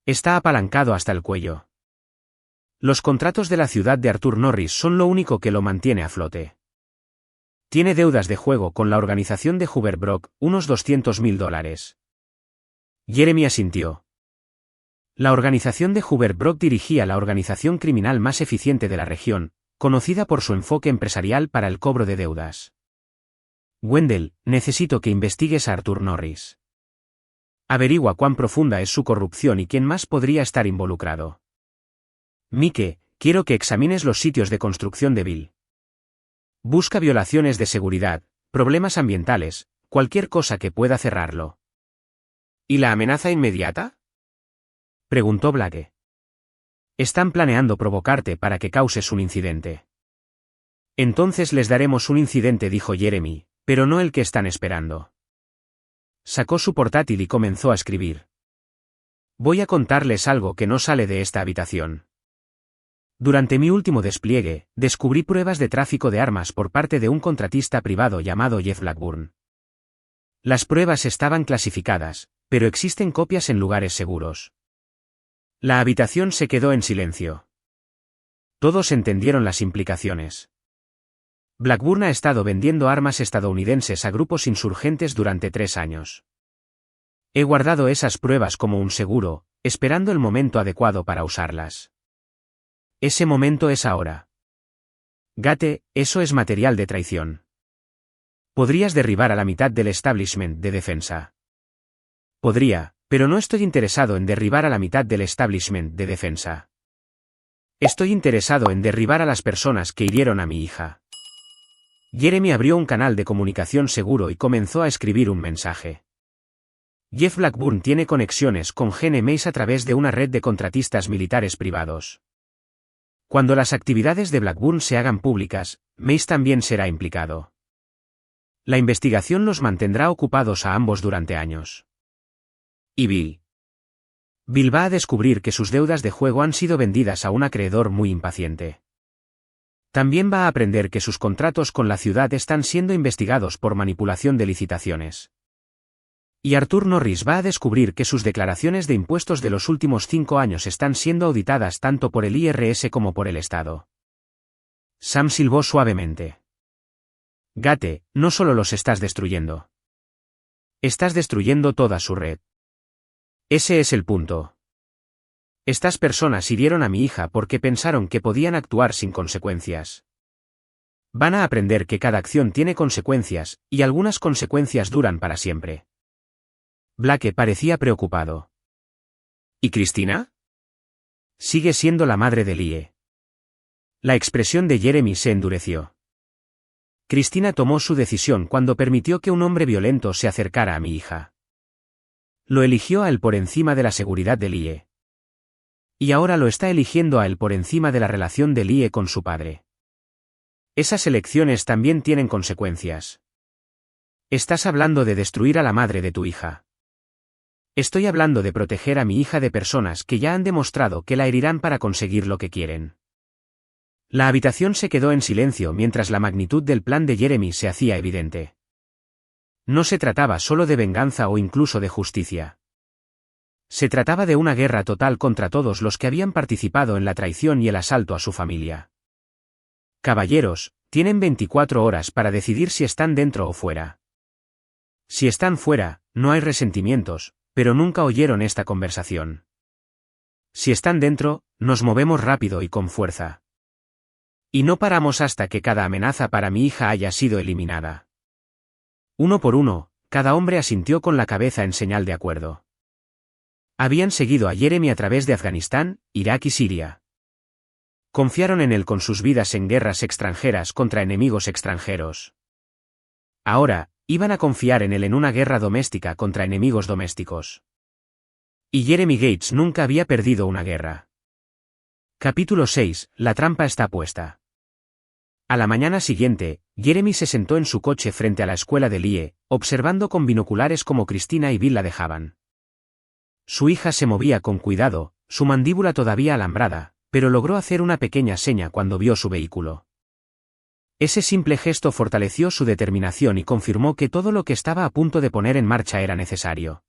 Está apalancado hasta el cuello. Los contratos de la ciudad de Arthur Norris son lo único que lo mantiene a flote. Tiene deudas de juego con la organización de Hubert Brock, unos $200.000. Jeremy asintió. La organización de Hubert Brock dirigía la organización criminal más eficiente de la región, conocida por su enfoque empresarial para el cobro de deudas. Wendell, necesito que investigues a Arthur Norris. Averigua cuán profunda es su corrupción y quién más podría estar involucrado. Mike, quiero que examines los sitios de construcción de Bill. Busca violaciones de seguridad, problemas ambientales, cualquier cosa que pueda cerrarlo. ¿Y la amenaza inmediata? Preguntó Blake. Están planeando provocarte para que causes un incidente. Entonces les daremos un incidente, dijo Jeremy, pero no el que están esperando. Sacó su portátil y comenzó a escribir. Voy a contarles algo que no sale de esta habitación. Durante mi último despliegue, descubrí pruebas de tráfico de armas por parte de un contratista privado llamado Jeff Blackburn. Las pruebas estaban clasificadas, pero existen copias en lugares seguros. La habitación se quedó en silencio. Todos entendieron las implicaciones. Blackburn ha estado vendiendo armas estadounidenses a grupos insurgentes durante 3 años. He guardado esas pruebas como un seguro, esperando el momento adecuado para usarlas. Ese momento es ahora. Gate, eso es material de traición. Podrías derribar a la mitad del establishment de defensa. Podría, pero no estoy interesado en derribar a la mitad del establishment de defensa. Estoy interesado en derribar a las personas que hirieron a mi hija. Jeremy abrió un canal de comunicación seguro y comenzó a escribir un mensaje. Jeff Blackburn tiene conexiones con Gene Mace a través de una red de contratistas militares privados. Cuando las actividades de Blackburn se hagan públicas, Mace también será implicado. La investigación los mantendrá ocupados a ambos durante años. Y Bill va a descubrir que sus deudas de juego han sido vendidas a un acreedor muy impaciente. También va a aprender que sus contratos con la ciudad están siendo investigados por manipulación de licitaciones. Y Arthur Norris va a descubrir que sus declaraciones de impuestos de los últimos 5 años están siendo auditadas tanto por el IRS como por el Estado. Sam silbó suavemente. Gate, no solo los estás destruyendo. Estás destruyendo toda su red. Ese es el punto. Estas personas hirieron a mi hija porque pensaron que podían actuar sin consecuencias. Van a aprender que cada acción tiene consecuencias, y algunas consecuencias duran para siempre. Blake parecía preocupado. ¿Y Cristina? Sigue siendo la madre de Lie. La expresión de Jeremy se endureció. Cristina tomó su decisión cuando permitió que un hombre violento se acercara a mi hija. Lo eligió a él por encima de la seguridad de Lie. Y ahora lo está eligiendo a él por encima de la relación de Lie con su padre. Esas elecciones también tienen consecuencias. Estás hablando de destruir a la madre de tu hija. Estoy hablando de proteger a mi hija de personas que ya han demostrado que la herirán para conseguir lo que quieren. La habitación se quedó en silencio mientras la magnitud del plan de Jeremy se hacía evidente. No se trataba solo de venganza o incluso de justicia. Se trataba de una guerra total contra todos los que habían participado en la traición y el asalto a su familia. Caballeros, tienen 24 horas para decidir si están dentro o fuera. Si están fuera, no hay resentimientos, pero nunca oyeron esta conversación. Si están dentro, nos movemos rápido y con fuerza. Y no paramos hasta que cada amenaza para mi hija haya sido eliminada. Uno por uno, cada hombre asintió con la cabeza en señal de acuerdo. Habían seguido a Jeremy a través de Afganistán, Irak y Siria. Confiaron en él con sus vidas en guerras extranjeras contra enemigos extranjeros. Ahora, iban a confiar en él en una guerra doméstica contra enemigos domésticos. Y Jeremy Gates nunca había perdido una guerra. Capítulo 6. La trampa está puesta. A la mañana siguiente, Jeremy se sentó en su coche frente a la escuela de Lie, observando con binoculares cómo Cristina y Bill la dejaban. Su hija se movía con cuidado, su mandíbula todavía alambrada, pero logró hacer una pequeña seña cuando vio su vehículo. Ese simple gesto fortaleció su determinación y confirmó que todo lo que estaba a punto de poner en marcha era necesario.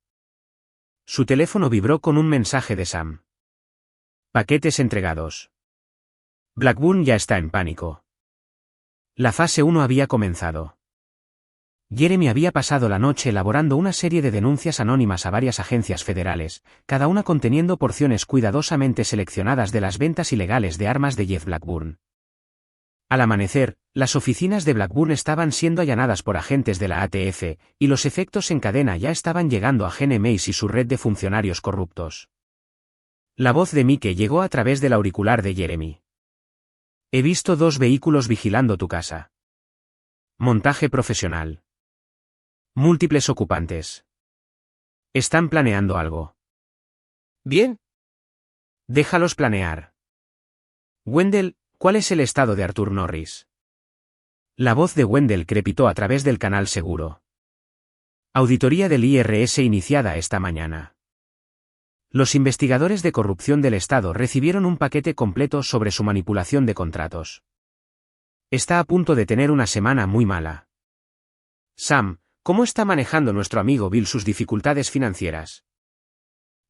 Su teléfono vibró con un mensaje de Sam. Paquetes entregados. Blackburn ya está en pánico. La fase 1 había comenzado. Jeremy había pasado la noche elaborando una serie de denuncias anónimas a varias agencias federales, cada una conteniendo porciones cuidadosamente seleccionadas de las ventas ilegales de armas de Jeff Blackburn. Al amanecer, las oficinas de Blackburn estaban siendo allanadas por agentes de la ATF, y los efectos en cadena ya estaban llegando a Gene Mace y su red de funcionarios corruptos. La voz de Mike llegó a través del auricular de Jeremy. He visto 2 vehículos vigilando tu casa. Montaje profesional. Múltiples ocupantes. Están planeando algo. Bien. Déjalos planear. Wendell, ¿cuál es el estado de Arthur Norris? La voz de Wendell crepitó a través del canal seguro. Auditoría del IRS iniciada esta mañana. Los investigadores de corrupción del Estado recibieron un paquete completo sobre su manipulación de contratos. Está a punto de tener una semana muy mala. Sam, ¿cómo está manejando nuestro amigo Bill sus dificultades financieras?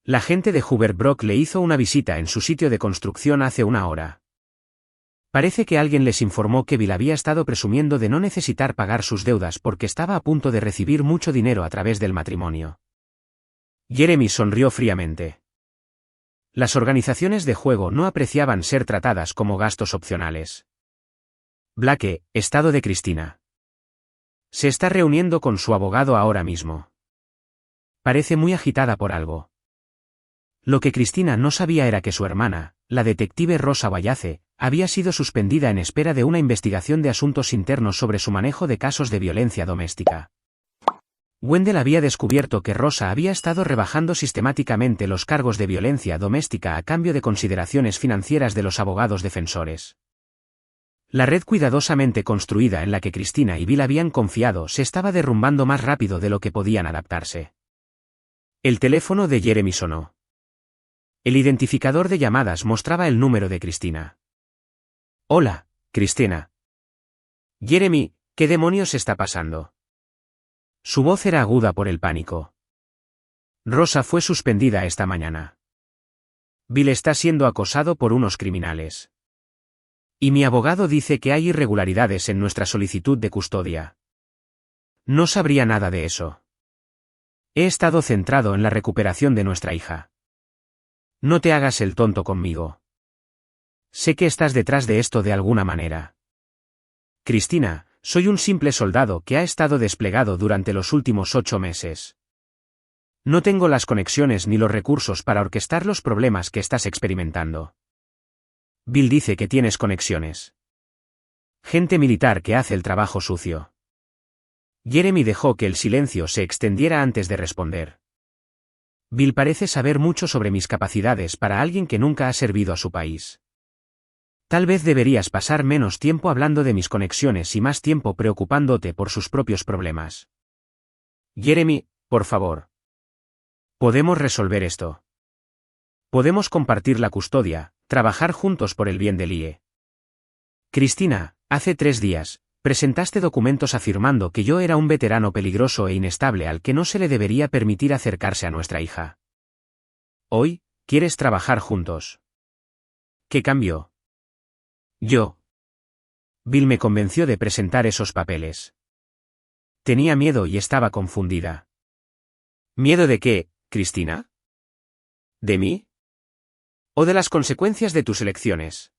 La gente de Hubert Brock le hizo una visita en su sitio de construcción hace una hora. Parece que alguien les informó que Bill había estado presumiendo de no necesitar pagar sus deudas porque estaba a punto de recibir mucho dinero a través del matrimonio. Jeremy sonrió fríamente. Las organizaciones de juego no apreciaban ser tratadas como gastos opcionales. Blake, estado de Cristina. Se está reuniendo con su abogado ahora mismo. Parece muy agitada por algo. Lo que Cristina no sabía era que su hermana, la detective Rosa Wallace, había sido suspendida en espera de una investigación de asuntos internos sobre su manejo de casos de violencia doméstica. Wendell había descubierto que Rosa había estado rebajando sistemáticamente los cargos de violencia doméstica a cambio de consideraciones financieras de los abogados defensores. La red cuidadosamente construida en la que Cristina y Bill habían confiado se estaba derrumbando más rápido de lo que podían adaptarse. El teléfono de Jeremy sonó. El identificador de llamadas mostraba el número de Cristina. «Hola, Cristina». «Jeremy, ¿qué demonios está pasando?». Su voz era aguda por el pánico. «Rosa fue suspendida esta mañana. Bill está siendo acosado por unos criminales. Y mi abogado dice que hay irregularidades en nuestra solicitud de custodia». No sabría nada de eso. He estado centrado en la recuperación de nuestra hija. No te hagas el tonto conmigo. Sé que estás detrás de esto de alguna manera. Cristina, soy un simple soldado que ha estado desplegado durante los últimos 8 meses. No tengo las conexiones ni los recursos para orquestar los problemas que estás experimentando. Bill dice que tienes conexiones. Gente militar que hace el trabajo sucio. Jeremy dejó que el silencio se extendiera antes de responder. Bill parece saber mucho sobre mis capacidades para alguien que nunca ha servido a su país. Tal vez deberías pasar menos tiempo hablando de mis conexiones y más tiempo preocupándote por sus propios problemas. Jeremy, por favor. Podemos resolver esto. Podemos compartir la custodia, trabajar juntos por el bien del IE. Cristina, hace 3 días, presentaste documentos afirmando que yo era un veterano peligroso e inestable al que no se le debería permitir acercarse a nuestra hija. Hoy, ¿quieres trabajar juntos? ¿Qué cambió? Yo. Bill me convenció de presentar esos papeles. Tenía miedo y estaba confundida. ¿Miedo de qué, Cristina? ¿De mí? ¿O de las consecuencias de tus elecciones?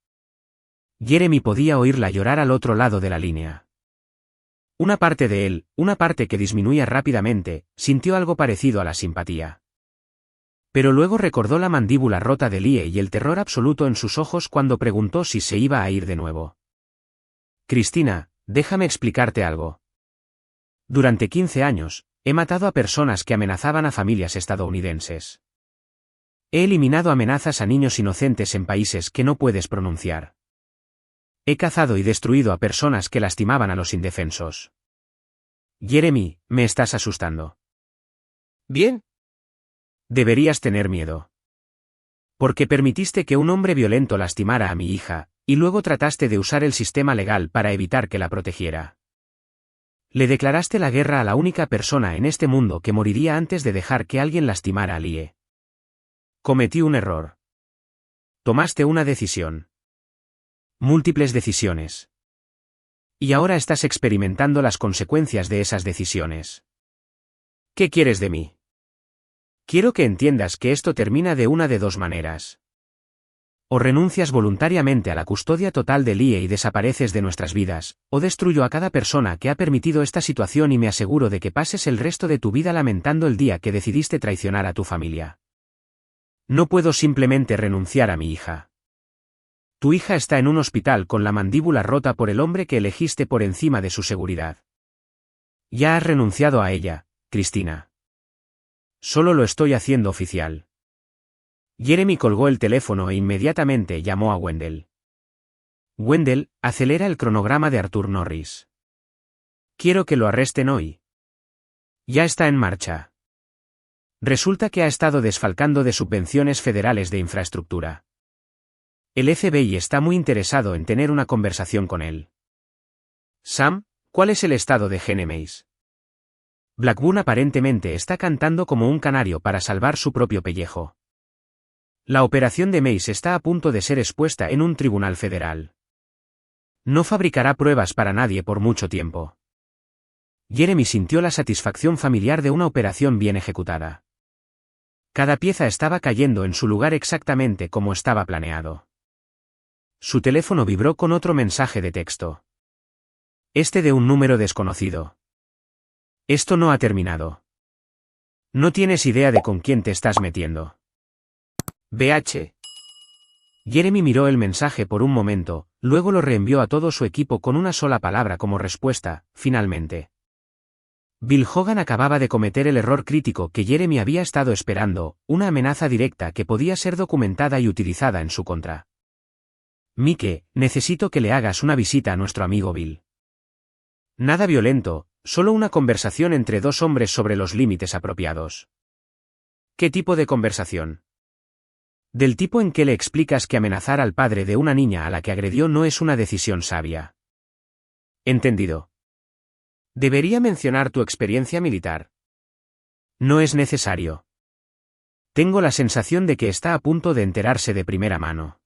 Jeremy podía oírla llorar al otro lado de la línea. Una parte de él, una parte que disminuía rápidamente, sintió algo parecido a la simpatía. Pero luego recordó la mandíbula rota de Lie y el terror absoluto en sus ojos cuando preguntó si se iba a ir de nuevo. Cristina, déjame explicarte algo. Durante 15 años, he matado a personas que amenazaban a familias estadounidenses. He eliminado amenazas a niños inocentes en países que no puedes pronunciar. He cazado y destruido a personas que lastimaban a los indefensos. Jeremy, me estás asustando. Bien. Deberías tener miedo. Porque permitiste que un hombre violento lastimara a mi hija, y luego trataste de usar el sistema legal para evitar que la protegiera. Le declaraste la guerra a la única persona en este mundo que moriría antes de dejar que alguien lastimara a Lie. Cometí un error. Tomaste una decisión. Múltiples decisiones. Y ahora estás experimentando las consecuencias de esas decisiones. ¿Qué quieres de mí? Quiero que entiendas que esto termina de una de 2 maneras. O renuncias voluntariamente a la custodia total de Lie y desapareces de nuestras vidas, o destruyo a cada persona que ha permitido esta situación y me aseguro de que pases el resto de tu vida lamentando el día que decidiste traicionar a tu familia. No puedo simplemente renunciar a mi hija. Tu hija está en un hospital con la mandíbula rota por el hombre que elegiste por encima de su seguridad. Ya has renunciado a ella, Cristina. Solo lo estoy haciendo oficial. Jeremy colgó el teléfono e inmediatamente llamó a Wendell. Wendell, acelera el cronograma de Arthur Norris. Quiero que lo arresten hoy. Ya está en marcha. Resulta que ha estado desfalcando de subvenciones federales de infraestructura. El FBI está muy interesado en tener una conversación con él. Sam, ¿cuál es el estado de Gene Mace? Blackburn aparentemente está cantando como un canario para salvar su propio pellejo. La operación de Mace está a punto de ser expuesta en un tribunal federal. No fabricará pruebas para nadie por mucho tiempo. Jeremy sintió la satisfacción familiar de una operación bien ejecutada. Cada pieza estaba cayendo en su lugar exactamente como estaba planeado. Su teléfono vibró con otro mensaje de texto. Este de un número desconocido. Esto no ha terminado. No tienes idea de con quién te estás metiendo. BH. Jeremy miró el mensaje por un momento, luego lo reenvió a todo su equipo con una sola palabra como respuesta: finalmente. Bill Hogan acababa de cometer el error crítico que Jeremy había estado esperando, una amenaza directa que podía ser documentada y utilizada en su contra. Mike, necesito que le hagas una visita a nuestro amigo Bill. Nada violento, solo una conversación entre dos hombres sobre los límites apropiados. ¿Qué tipo de conversación? Del tipo en que le explicas que amenazar al padre de una niña a la que agredió no es una decisión sabia. Entendido. ¿Debería mencionar tu experiencia militar? No es necesario. Tengo la sensación de que está a punto de enterarse de primera mano.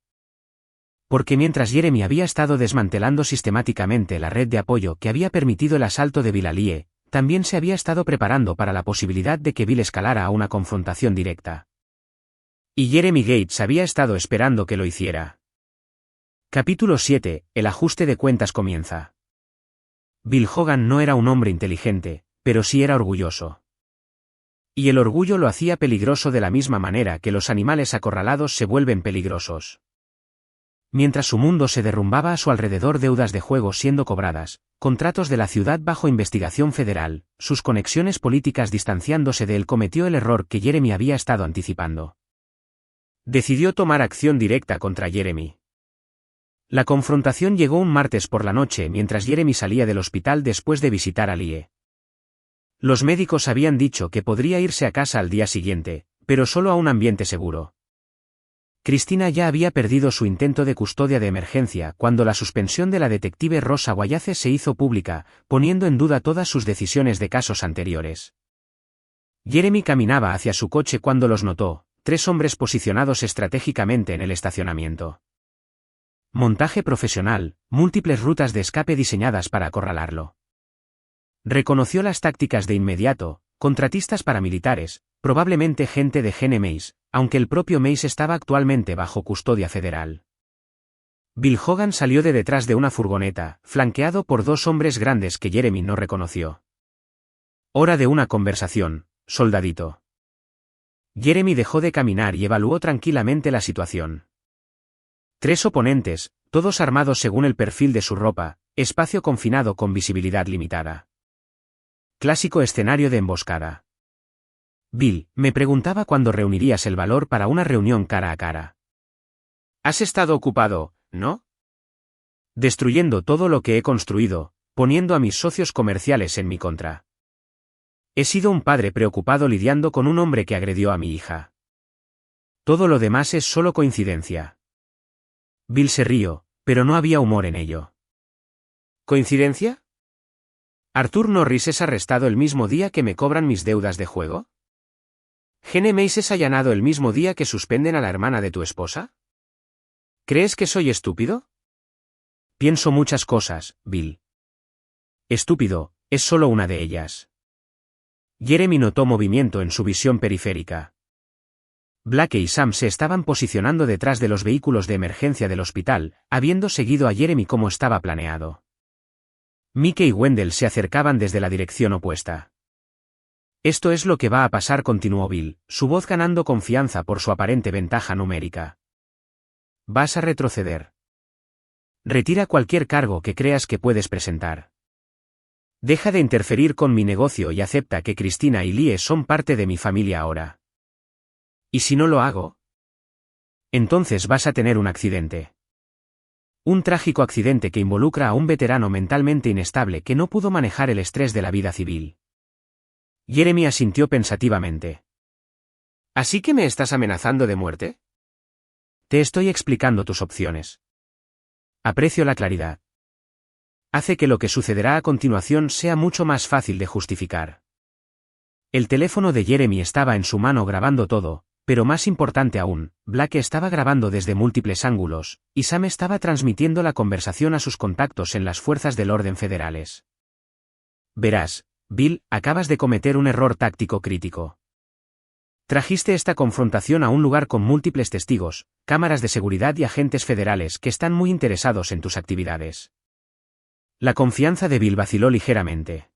Porque mientras Jeremy había estado desmantelando sistemáticamente la red de apoyo que había permitido el asalto de Vilalie, también se había estado preparando para la posibilidad de que Bill escalara a una confrontación directa. Y Jeremy Gates había estado esperando que lo hiciera. Capítulo 7. El ajuste de cuentas comienza. Bill Hogan no era un hombre inteligente, pero sí era orgulloso. Y el orgullo lo hacía peligroso de la misma manera que los animales acorralados se vuelven peligrosos. Mientras su mundo se derrumbaba a su alrededor, deudas de juego siendo cobradas, contratos de la ciudad bajo investigación federal, sus conexiones políticas distanciándose de él, cometió el error que Jeremy había estado anticipando. Decidió tomar acción directa contra Jeremy. La confrontación llegó un martes por la noche mientras Jeremy salía del hospital después de visitar a Lie. Los médicos habían dicho que podría irse a casa al día siguiente, pero solo a un ambiente seguro. Cristina ya había perdido su intento de custodia de emergencia cuando la suspensión de la detective Rosa Guayace se hizo pública, poniendo en duda todas sus decisiones de casos anteriores. Jeremy caminaba hacia su coche cuando los notó, 3 hombres posicionados estratégicamente en el estacionamiento. Montaje profesional, múltiples rutas de escape diseñadas para acorralarlo. Reconoció las tácticas de inmediato: contratistas paramilitares, probablemente gente de Gene Mace, aunque el propio Mace estaba actualmente bajo custodia federal. Bill Hogan salió de detrás de una furgoneta, flanqueado por 2 hombres grandes que Jeremy no reconoció. Hora de una conversación, soldadito. Jeremy dejó de caminar y evaluó tranquilamente la situación. 3 oponentes, todos armados según el perfil de su ropa, espacio confinado con visibilidad limitada. Clásico escenario de emboscada. Bill, me preguntaba cuándo reunirías el valor para una reunión cara a cara. Has estado ocupado, ¿no? Destruyendo todo lo que he construido, poniendo a mis socios comerciales en mi contra. He sido un padre preocupado lidiando con un hombre que agredió a mi hija. Todo lo demás es solo coincidencia. Bill se rió, pero no había humor en ello. ¿Coincidencia? ¿Arthur Norris es arrestado el mismo día que me cobran mis deudas de juego? ¿Gene Mace es allanado el mismo día que suspenden a la hermana de tu esposa? ¿Crees que soy estúpido? Pienso muchas cosas, Bill. Estúpido, es solo una de ellas. Jeremy notó movimiento en su visión periférica. Blake y Sam se estaban posicionando detrás de los vehículos de emergencia del hospital, habiendo seguido a Jeremy como estaba planeado. Mike y Wendell se acercaban desde la dirección opuesta. Esto es lo que va a pasar, continuó Bill, su voz ganando confianza por su aparente ventaja numérica. Vas a retroceder. Retira cualquier cargo que creas que puedes presentar. Deja de interferir con mi negocio y acepta que Cristina y Lie son parte de mi familia ahora. ¿Y si no lo hago? Entonces vas a tener un accidente. Un trágico accidente que involucra a un veterano mentalmente inestable que no pudo manejar el estrés de la vida civil. Jeremy asintió pensativamente. ¿Así que me estás amenazando de muerte? Te estoy explicando tus opciones. Aprecio la claridad. Hace que lo que sucederá a continuación sea mucho más fácil de justificar. El teléfono de Jeremy estaba en su mano grabando todo, pero más importante aún, Blake estaba grabando desde múltiples ángulos, y Sam estaba transmitiendo la conversación a sus contactos en las fuerzas del orden federales. Verás, Bill, acabas de cometer un error táctico crítico. Trajiste esta confrontación a un lugar con múltiples testigos, cámaras de seguridad y agentes federales que están muy interesados en tus actividades. La confianza de Bill vaciló ligeramente.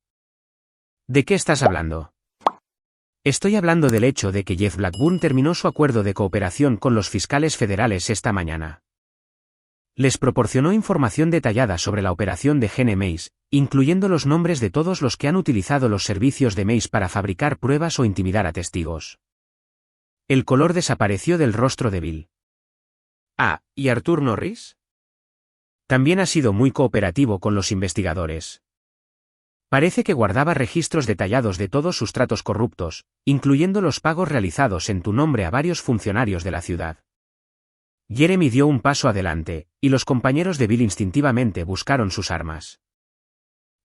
¿De qué estás hablando? Estoy hablando del hecho de que Jeff Blackburn terminó su acuerdo de cooperación con los fiscales federales esta mañana. Les proporcionó información detallada sobre la operación de Gene Mace, incluyendo los nombres de todos los que han utilizado los servicios de Mace para fabricar pruebas o intimidar a testigos. El color desapareció del rostro de Bill. Ah, ¿y Arthur Norris? También ha sido muy cooperativo con los investigadores. Parece que guardaba registros detallados de todos sus tratos corruptos, incluyendo los pagos realizados en tu nombre a varios funcionarios de la ciudad. Jeremy dio un paso adelante, y los compañeros de Bill instintivamente buscaron sus armas.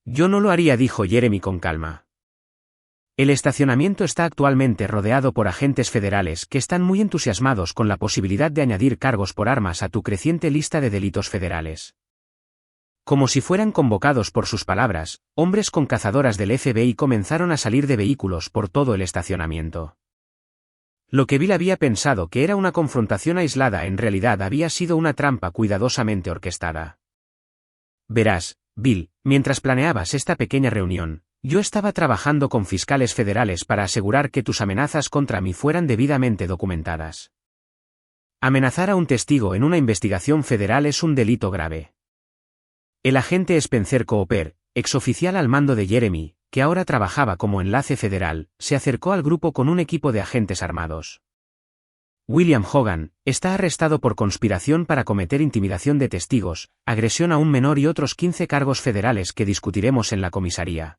Yo no lo haría, dijo Jeremy con calma. El estacionamiento está actualmente rodeado por agentes federales que están muy entusiasmados con la posibilidad de añadir cargos por armas a tu creciente lista de delitos federales. Como si fueran convocados por sus palabras, hombres con cazadoras del FBI comenzaron a salir de vehículos por todo el estacionamiento. Lo que Bill había pensado que era una confrontación aislada en realidad había sido una trampa cuidadosamente orquestada. Verás, Bill, mientras planeabas esta pequeña reunión, yo estaba trabajando con fiscales federales para asegurar que tus amenazas contra mí fueran debidamente documentadas. Amenazar a un testigo en una investigación federal es un delito grave. El agente Spencer Cooper, exoficial al mando de Jeremy, que ahora trabajaba como enlace federal, se acercó al grupo con un equipo de agentes armados. William Hogan está arrestado por conspiración para cometer intimidación de testigos, agresión a un menor y otros 15 cargos federales que discutiremos en la comisaría.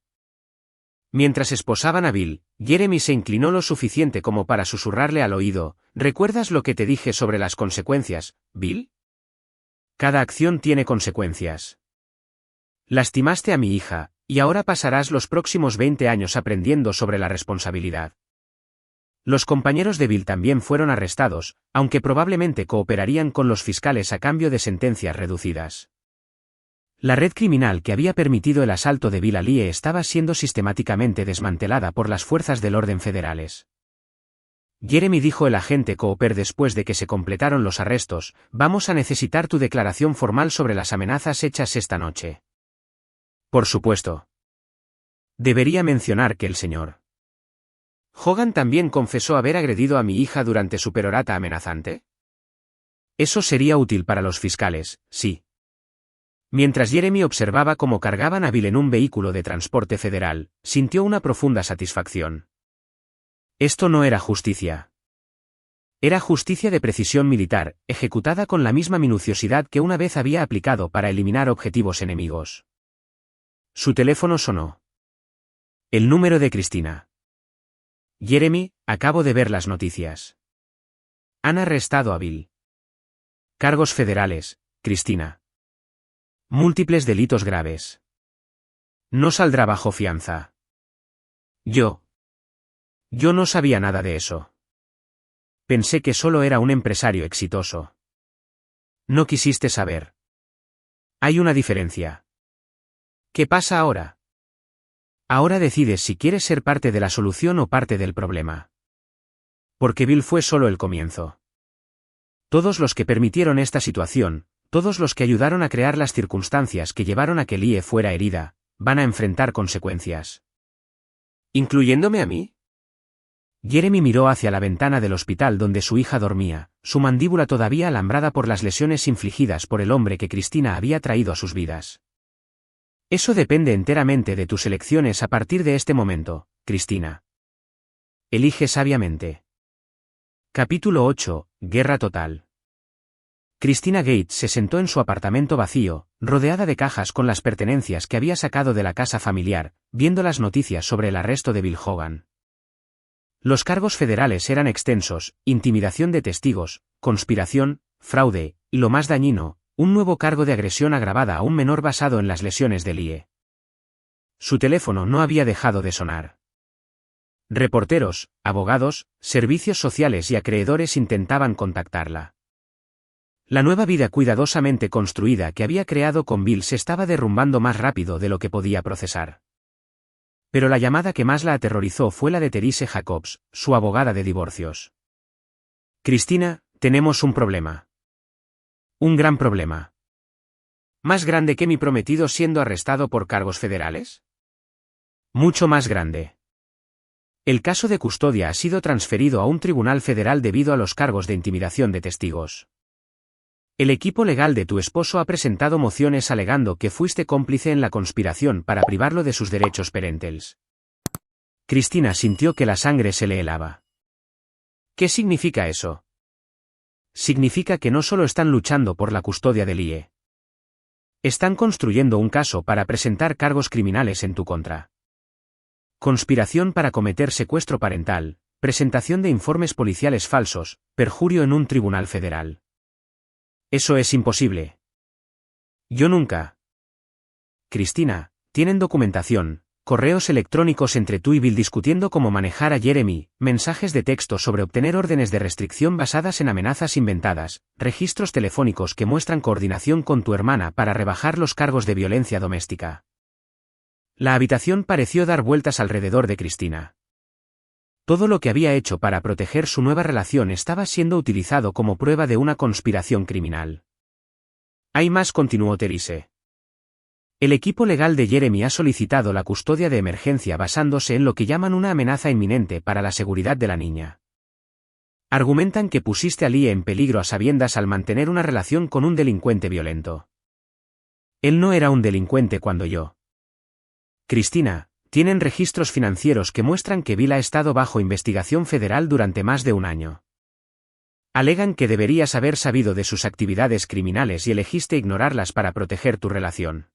Mientras esposaban a Bill, Jeremy se inclinó lo suficiente como para susurrarle al oído: ¿recuerdas lo que te dije sobre las consecuencias, Bill? Cada acción tiene consecuencias. Lastimaste a mi hija, y ahora pasarás los próximos 20 años aprendiendo sobre la responsabilidad. Los compañeros de Bill también fueron arrestados, aunque probablemente cooperarían con los fiscales a cambio de sentencias reducidas. La red criminal que había permitido el asalto de Bill Alie estaba siendo sistemáticamente desmantelada por las fuerzas del orden federales. Jeremy, dijo el agente Cooper después de que se completaron los arrestos, vamos a necesitar tu declaración formal sobre las amenazas hechas esta noche. Por supuesto. Debería mencionar que el Sr. Hogan también confesó haber agredido a mi hija durante su perorata amenazante. Eso sería útil para los fiscales, sí. Mientras Jeremy observaba cómo cargaban a Bill en un vehículo de transporte federal, sintió una profunda satisfacción. Esto no era justicia. Era justicia de precisión militar, ejecutada con la misma minuciosidad que una vez había aplicado para eliminar objetivos enemigos. Su teléfono sonó. El número de Cristina. Jeremy, acabo de ver las noticias. Han arrestado a Bill. Cargos federales, Cristina. Múltiples delitos graves. No saldrá bajo fianza. Yo no sabía nada de eso. Pensé que solo era un empresario exitoso. No quisiste saber. Hay una diferencia. ¿Qué pasa ahora? Ahora decides si quieres ser parte de la solución o parte del problema. Porque Bill fue solo el comienzo. Todos los que permitieron esta situación, todos los que ayudaron a crear las circunstancias que llevaron a que Lie fuera herida, van a enfrentar consecuencias. ¿Incluyéndome a mí? Jeremy miró hacia la ventana del hospital donde su hija dormía, su mandíbula todavía alambrada por las lesiones infligidas por el hombre que Cristina había traído a sus vidas. Eso depende enteramente de tus elecciones a partir de este momento, Cristina. Elige sabiamente. Capítulo 8. Guerra total. Cristina Gates se sentó en su apartamento vacío, rodeada de cajas con las pertenencias que había sacado de la casa familiar, viendo las noticias sobre el arresto de Bill Hogan. Los cargos federales eran extensos: intimidación de testigos, conspiración, fraude, y lo más dañino, un nuevo cargo de agresión agravada a un menor basado en las lesiones de Lie. Su teléfono no había dejado de sonar. Reporteros, abogados, servicios sociales y acreedores intentaban contactarla. La nueva vida cuidadosamente construida que había creado con Bill se estaba derrumbando más rápido de lo que podía procesar. Pero la llamada que más la aterrorizó fue la de Therese Jacobs, su abogada de divorcios. Cristina, tenemos un problema. Un gran problema. ¿Más grande que mi prometido siendo arrestado por cargos federales? Mucho más grande. El caso de custodia ha sido transferido a un tribunal federal debido a los cargos de intimidación de testigos. El equipo legal de tu esposo ha presentado mociones alegando que fuiste cómplice en la conspiración para privarlo de sus derechos parentales. Cristina sintió que la sangre se le helaba. ¿Qué significa eso? Significa que no solo están luchando por la custodia de Lie. Están construyendo un caso para presentar cargos criminales en tu contra. Conspiración para cometer secuestro parental, presentación de informes policiales falsos, perjurio en un tribunal federal. Eso es imposible. Yo nunca. Cristina, tienen documentación, correos electrónicos entre tú y Bill discutiendo cómo manejar a Jeremy, mensajes de texto sobre obtener órdenes de restricción basadas en amenazas inventadas, registros telefónicos que muestran coordinación con tu hermana para rebajar los cargos de violencia doméstica. La habitación pareció dar vueltas alrededor de Cristina. Todo lo que había hecho para proteger su nueva relación estaba siendo utilizado como prueba de una conspiración criminal. Hay más, continuó Therese. El equipo legal de Jeremy ha solicitado la custodia de emergencia basándose en lo que llaman una amenaza inminente para la seguridad de la niña. Argumentan que pusiste a Lie en peligro a sabiendas al mantener una relación con un delincuente violento. Él no era un delincuente cuando yo. Cristina, tienen registros financieros que muestran que Bill ha estado bajo investigación federal durante más de un año. Alegan que deberías haber sabido de sus actividades criminales y elegiste ignorarlas para proteger tu relación.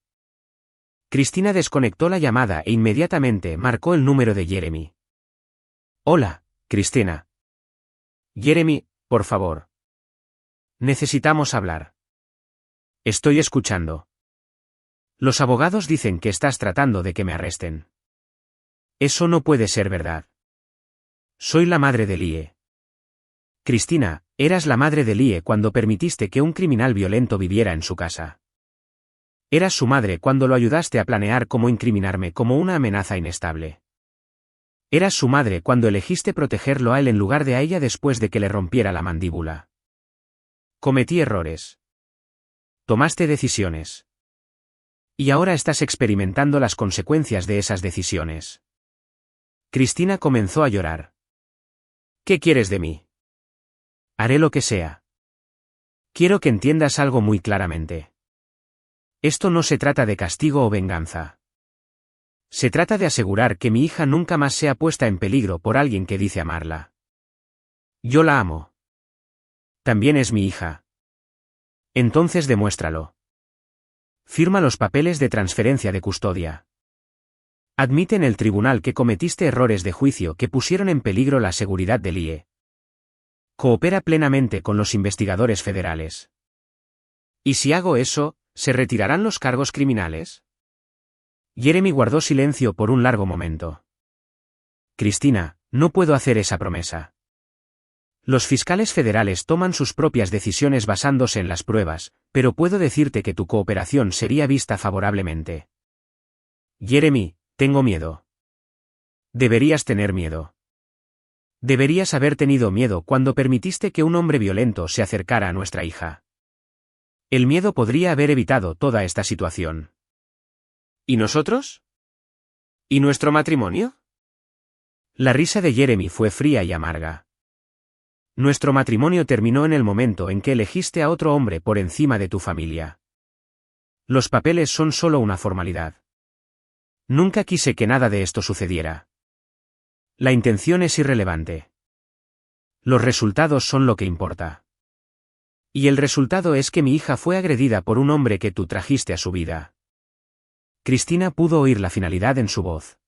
Cristina desconectó la llamada e inmediatamente marcó el número de Jeremy. Hola, Cristina. Jeremy, por favor. Necesitamos hablar. Estoy escuchando. Los abogados dicen que estás tratando de que me arresten. Eso no puede ser verdad. Soy la madre de Lie. Cristina, eras la madre de Lie cuando permitiste que un criminal violento viviera en su casa. Eras su madre cuando lo ayudaste a planear cómo incriminarme como una amenaza inestable. Eras su madre cuando elegiste protegerlo a él en lugar de a ella después de que le rompiera la mandíbula. Cometí errores. Tomaste decisiones. Y ahora estás experimentando las consecuencias de esas decisiones. Cristina comenzó a llorar. ¿Qué quieres de mí? Haré lo que sea. Quiero que entiendas algo muy claramente. Esto no se trata de castigo o venganza. Se trata de asegurar que mi hija nunca más sea puesta en peligro por alguien que dice amarla. Yo la amo. También es mi hija. Entonces demuéstralo. Firma los papeles de transferencia de custodia. Admite en el tribunal que cometiste errores de juicio que pusieron en peligro la seguridad de Lie. Coopera plenamente con los investigadores federales. ¿Y si hago eso, se retirarán los cargos criminales? Jeremy guardó silencio por un largo momento. Cristina, no puedo hacer esa promesa. Los fiscales federales toman sus propias decisiones basándose en las pruebas, pero puedo decirte que tu cooperación sería vista favorablemente. Jeremy, tengo miedo. Deberías tener miedo. Deberías haber tenido miedo cuando permitiste que un hombre violento se acercara a nuestra hija. El miedo podría haber evitado toda esta situación. ¿Y nosotros? ¿Y nuestro matrimonio? La risa de Jeremy fue fría y amarga. Nuestro matrimonio terminó en el momento en que elegiste a otro hombre por encima de tu familia. Los papeles son solo una formalidad. Nunca quise que nada de esto sucediera. La intención es irrelevante. Los resultados son lo que importa. Y el resultado es que mi hija fue agredida por un hombre que tú trajiste a su vida. Cristina pudo oír la finalidad en su voz.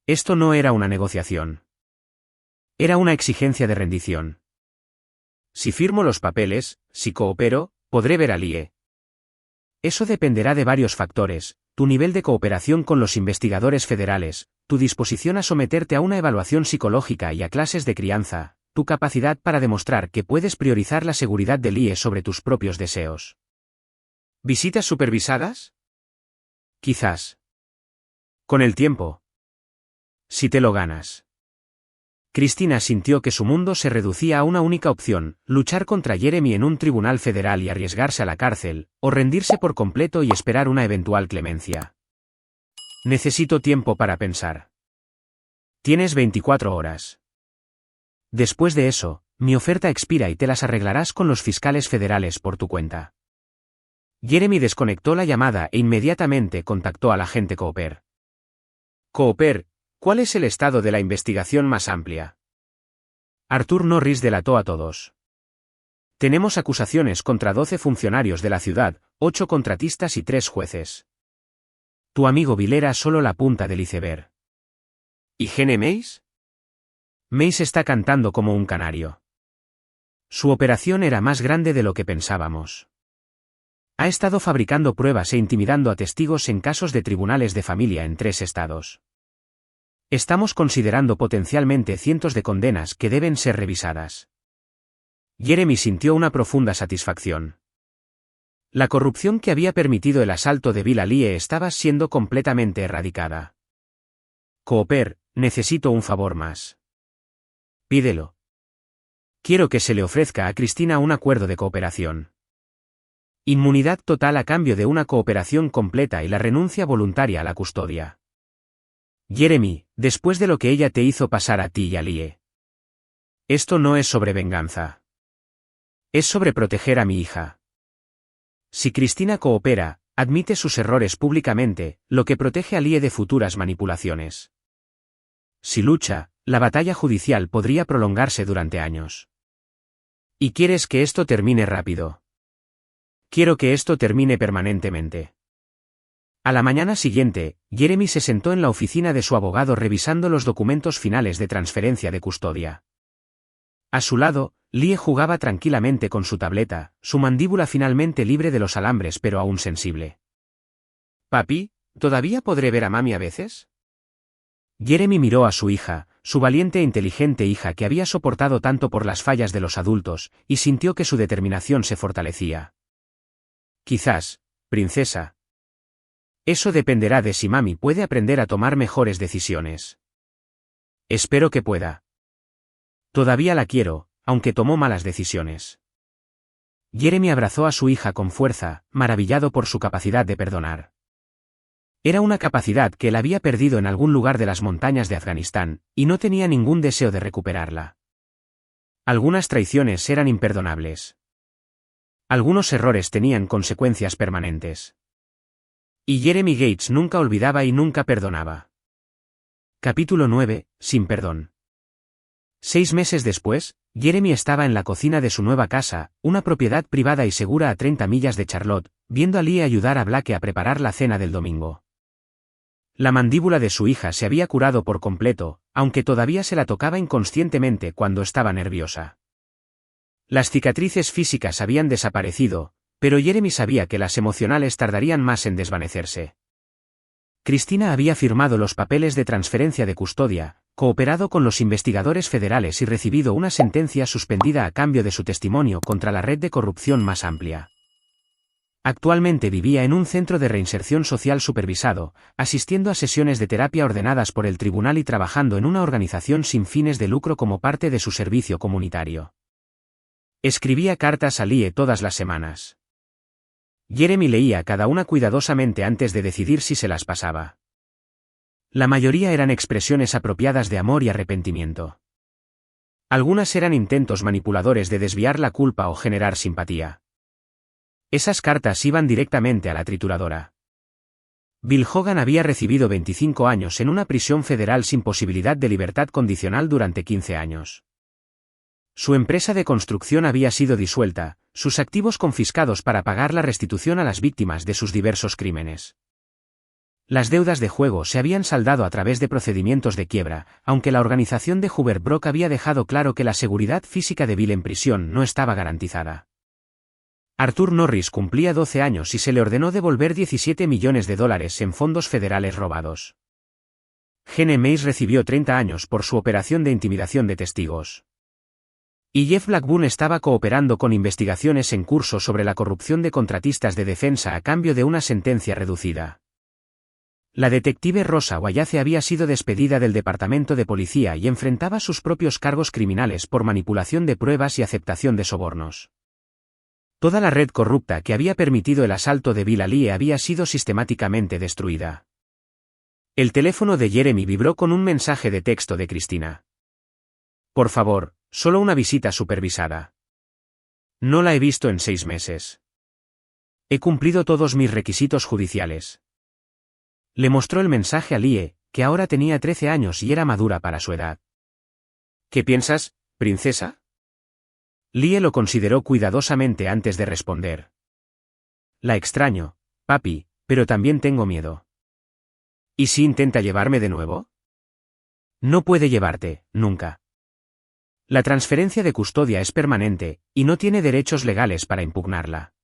Esto no era una negociación. Era una exigencia de rendición. Si firmo los papeles, si coopero, podré ver a Lie. Eso dependerá de varios factores: tu nivel de cooperación con los investigadores federales, tu disposición a someterte a una evaluación psicológica y a clases de crianza, tu capacidad para demostrar que puedes priorizar la seguridad de Lie sobre tus propios deseos. ¿Visitas supervisadas? Quizás. Con el tiempo. Si te lo ganas. Cristina sintió que su mundo se reducía a una única opción: luchar contra Jeremy en un tribunal federal y arriesgarse a la cárcel, o rendirse por completo y esperar una eventual clemencia. Necesito tiempo para pensar. Tienes 24 horas. Después de eso, mi oferta expira y te las arreglarás con los fiscales federales por tu cuenta. Jeremy desconectó la llamada e inmediatamente contactó al agente Cooper. Cooper, ¿cuál es el estado de la investigación más amplia? Arthur Norris delató a todos. Tenemos acusaciones contra 12 funcionarios de la ciudad, 8 contratistas y 3 jueces. Tu amigo Bill era solo la punta del iceberg. ¿Y Gene Mace? Mace está cantando como un canario. Su operación era más grande de lo que pensábamos. Ha estado fabricando pruebas e intimidando a testigos en casos de tribunales de familia en 3 estados. Estamos considerando potencialmente cientos de condenas que deben ser revisadas. Jeremy sintió una profunda satisfacción. La corrupción que había permitido el asalto de Bill Alie estaba siendo completamente erradicada. Cooper, necesito un favor más. Pídelo. Quiero que se le ofrezca a Cristina un acuerdo de cooperación. Inmunidad total a cambio de una cooperación completa y la renuncia voluntaria a la custodia. Jeremy, después de lo que ella te hizo pasar a ti y a Lie. Esto no es sobre venganza. Es sobre proteger a mi hija. Si Cristina coopera, admite sus errores públicamente, lo que protege a Lie de futuras manipulaciones. Si lucha, la batalla judicial podría prolongarse durante años. ¿Y quieres que esto termine rápido? Quiero que esto termine permanentemente. A la mañana siguiente, Jeremy se sentó en la oficina de su abogado revisando los documentos finales de transferencia de custodia. A su lado, Lie jugaba tranquilamente con su tableta, su mandíbula finalmente libre de los alambres pero aún sensible. «Papi, ¿todavía podré ver a mami a veces?» Jeremy miró a su hija, su valiente e inteligente hija que había soportado tanto por las fallas de los adultos, y sintió que su determinación se fortalecía. «Quizás, princesa. Eso dependerá de si mami puede aprender a tomar mejores decisiones. Espero que pueda. Todavía la quiero, aunque tomó malas decisiones». Jeremy abrazó a su hija con fuerza, maravillado por su capacidad de perdonar. Era una capacidad que él había perdido en algún lugar de las montañas de Afganistán, y no tenía ningún deseo de recuperarla. Algunas traiciones eran imperdonables. Algunos errores tenían consecuencias permanentes. Y Jeremy Gates nunca olvidaba y nunca perdonaba. Capítulo 9, sin perdón. 6 meses después, Jeremy estaba en la cocina de su nueva casa, una propiedad privada y segura a 30 millas de Charlotte, viendo a Lie ayudar a Blake a preparar la cena del domingo. La mandíbula de su hija se había curado por completo, aunque todavía se la tocaba inconscientemente cuando estaba nerviosa. Las cicatrices físicas habían desaparecido, pero Jeremy sabía que las emocionales tardarían más en desvanecerse. Cristina había firmado los papeles de transferencia de custodia, cooperado con los investigadores federales y recibido una sentencia suspendida a cambio de su testimonio contra la red de corrupción más amplia. Actualmente vivía en un centro de reinserción social supervisado, asistiendo a sesiones de terapia ordenadas por el tribunal y trabajando en una organización sin fines de lucro como parte de su servicio comunitario. Escribía cartas a Lie todas las semanas. Jeremy leía cada una cuidadosamente antes de decidir si se las pasaba. La mayoría eran expresiones apropiadas de amor y arrepentimiento. Algunas eran intentos manipuladores de desviar la culpa o generar simpatía. Esas cartas iban directamente a la trituradora. Bill Hogan había recibido 25 años en una prisión federal sin posibilidad de libertad condicional durante 15 años. Su empresa de construcción había sido disuelta, sus activos confiscados para pagar la restitución a las víctimas de sus diversos crímenes. Las deudas de juego se habían saldado a través de procedimientos de quiebra, aunque la organización de Hoover Brock había dejado claro que la seguridad física de Bill en prisión no estaba garantizada. Arthur Norris cumplía 12 años y se le ordenó devolver $17 millones en fondos federales robados. Gene Mace recibió 30 años por su operación de intimidación de testigos. Y Jeff Blackburn estaba cooperando con investigaciones en curso sobre la corrupción de contratistas de defensa a cambio de una sentencia reducida. La detective Rosa Wayace había sido despedida del departamento de policía y enfrentaba sus propios cargos criminales por manipulación de pruebas y aceptación de sobornos. Toda la red corrupta que había permitido el asalto de Bill Alie había sido sistemáticamente destruida. El teléfono de Jeremy vibró con un mensaje de texto de Cristina. Por favor, solo una visita supervisada. No la he visto en 6 meses. He cumplido todos mis requisitos judiciales. Le mostró el mensaje a Lie, que ahora tenía 13 años y era madura para su edad. ¿Qué piensas, princesa? Lie lo consideró cuidadosamente antes de responder. La extraño, papi, pero también tengo miedo. ¿Y si intenta llevarme de nuevo? No puede llevarte, nunca. La transferencia de custodia es permanente, y no tiene derechos legales para impugnarla.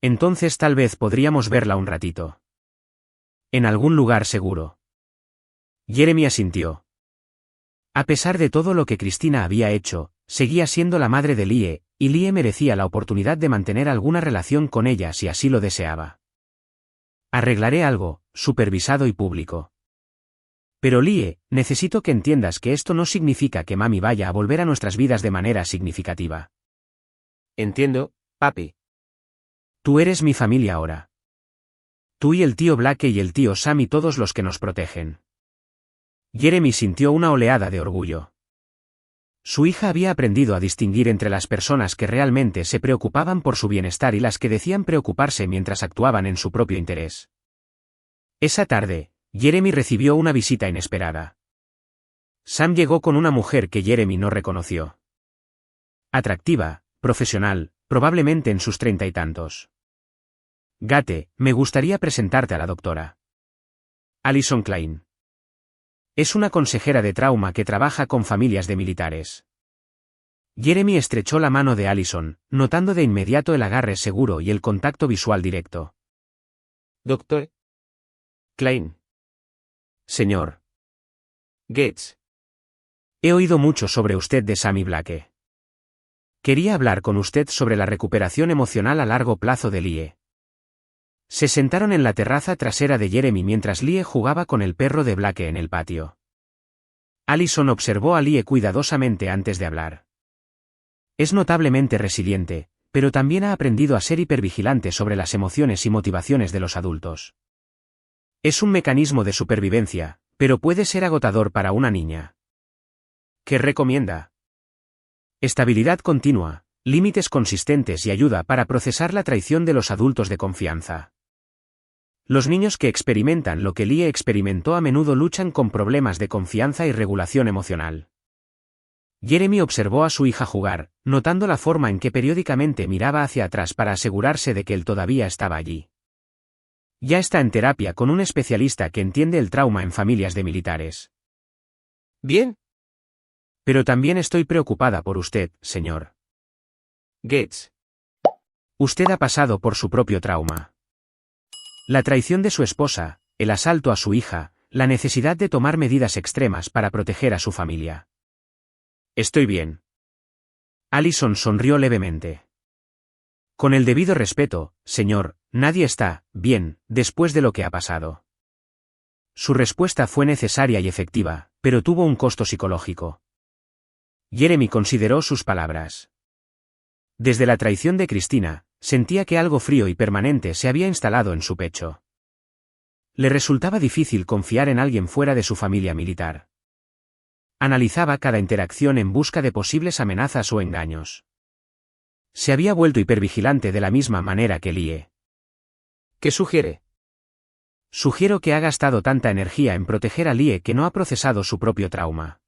Entonces tal vez podríamos verla un ratito. En algún lugar seguro. Jeremy asintió. A pesar de todo lo que Cristina había hecho, seguía siendo la madre de Lie, y Lie merecía la oportunidad de mantener alguna relación con ella si así lo deseaba. Arreglaré algo, supervisado y público. Pero Lie, necesito que entiendas que esto no significa que mami vaya a volver a nuestras vidas de manera significativa. Entiendo, papi. Tú eres mi familia ahora. Tú y el tío Blake y el tío Sam y todos los que nos protegen. Jeremy sintió una oleada de orgullo. Su hija había aprendido a distinguir entre las personas que realmente se preocupaban por su bienestar y las que decían preocuparse mientras actuaban en su propio interés. Esa tarde, Jeremy recibió una visita inesperada. Sam llegó con una mujer que Jeremy no reconoció. Atractiva, profesional, probablemente en sus 30 y tantos. Gate, me gustaría presentarte a la doctora Allison Klein. Es una consejera de trauma que trabaja con familias de militares. Jeremy estrechó la mano de Allison, notando de inmediato el agarre seguro y el contacto visual directo. Doctor Klein. Señor Gates. He oído mucho sobre usted de Sammy Blake. Quería hablar con usted sobre la recuperación emocional a largo plazo de Lie. Se sentaron en la terraza trasera de Jeremy mientras Lie jugaba con el perro de Blake en el patio. Allison observó a Lie cuidadosamente antes de hablar. Es notablemente resiliente, pero también ha aprendido a ser hipervigilante sobre las emociones y motivaciones de los adultos. Es un mecanismo de supervivencia, pero puede ser agotador para una niña. ¿Qué recomienda? Estabilidad continua, límites consistentes y ayuda para procesar la traición de los adultos de confianza. Los niños que experimentan lo que Lie experimentó a menudo luchan con problemas de confianza y regulación emocional. Jeremy observó a su hija jugar, notando la forma en que periódicamente miraba hacia atrás para asegurarse de que él todavía estaba allí. Ya está en terapia con un especialista que entiende el trauma en familias de militares. Bien. Pero también estoy preocupada por usted, señor Gates. Usted ha pasado por su propio trauma. La traición de su esposa, el asalto a su hija, la necesidad de tomar medidas extremas para proteger a su familia. Estoy bien. Allison sonrió levemente. Con el debido respeto, señor, nadie está bien después de lo que ha pasado. Su respuesta fue necesaria y efectiva, pero tuvo un costo psicológico. Jeremy consideró sus palabras. Desde la traición de Cristina, sentía que algo frío y permanente se había instalado en su pecho. Le resultaba difícil confiar en alguien fuera de su familia militar. Analizaba cada interacción en busca de posibles amenazas o engaños. Se había vuelto hipervigilante de la misma manera que Lie. ¿Qué sugiere? Sugiero que ha gastado tanta energía en proteger a Lie que no ha procesado su propio trauma.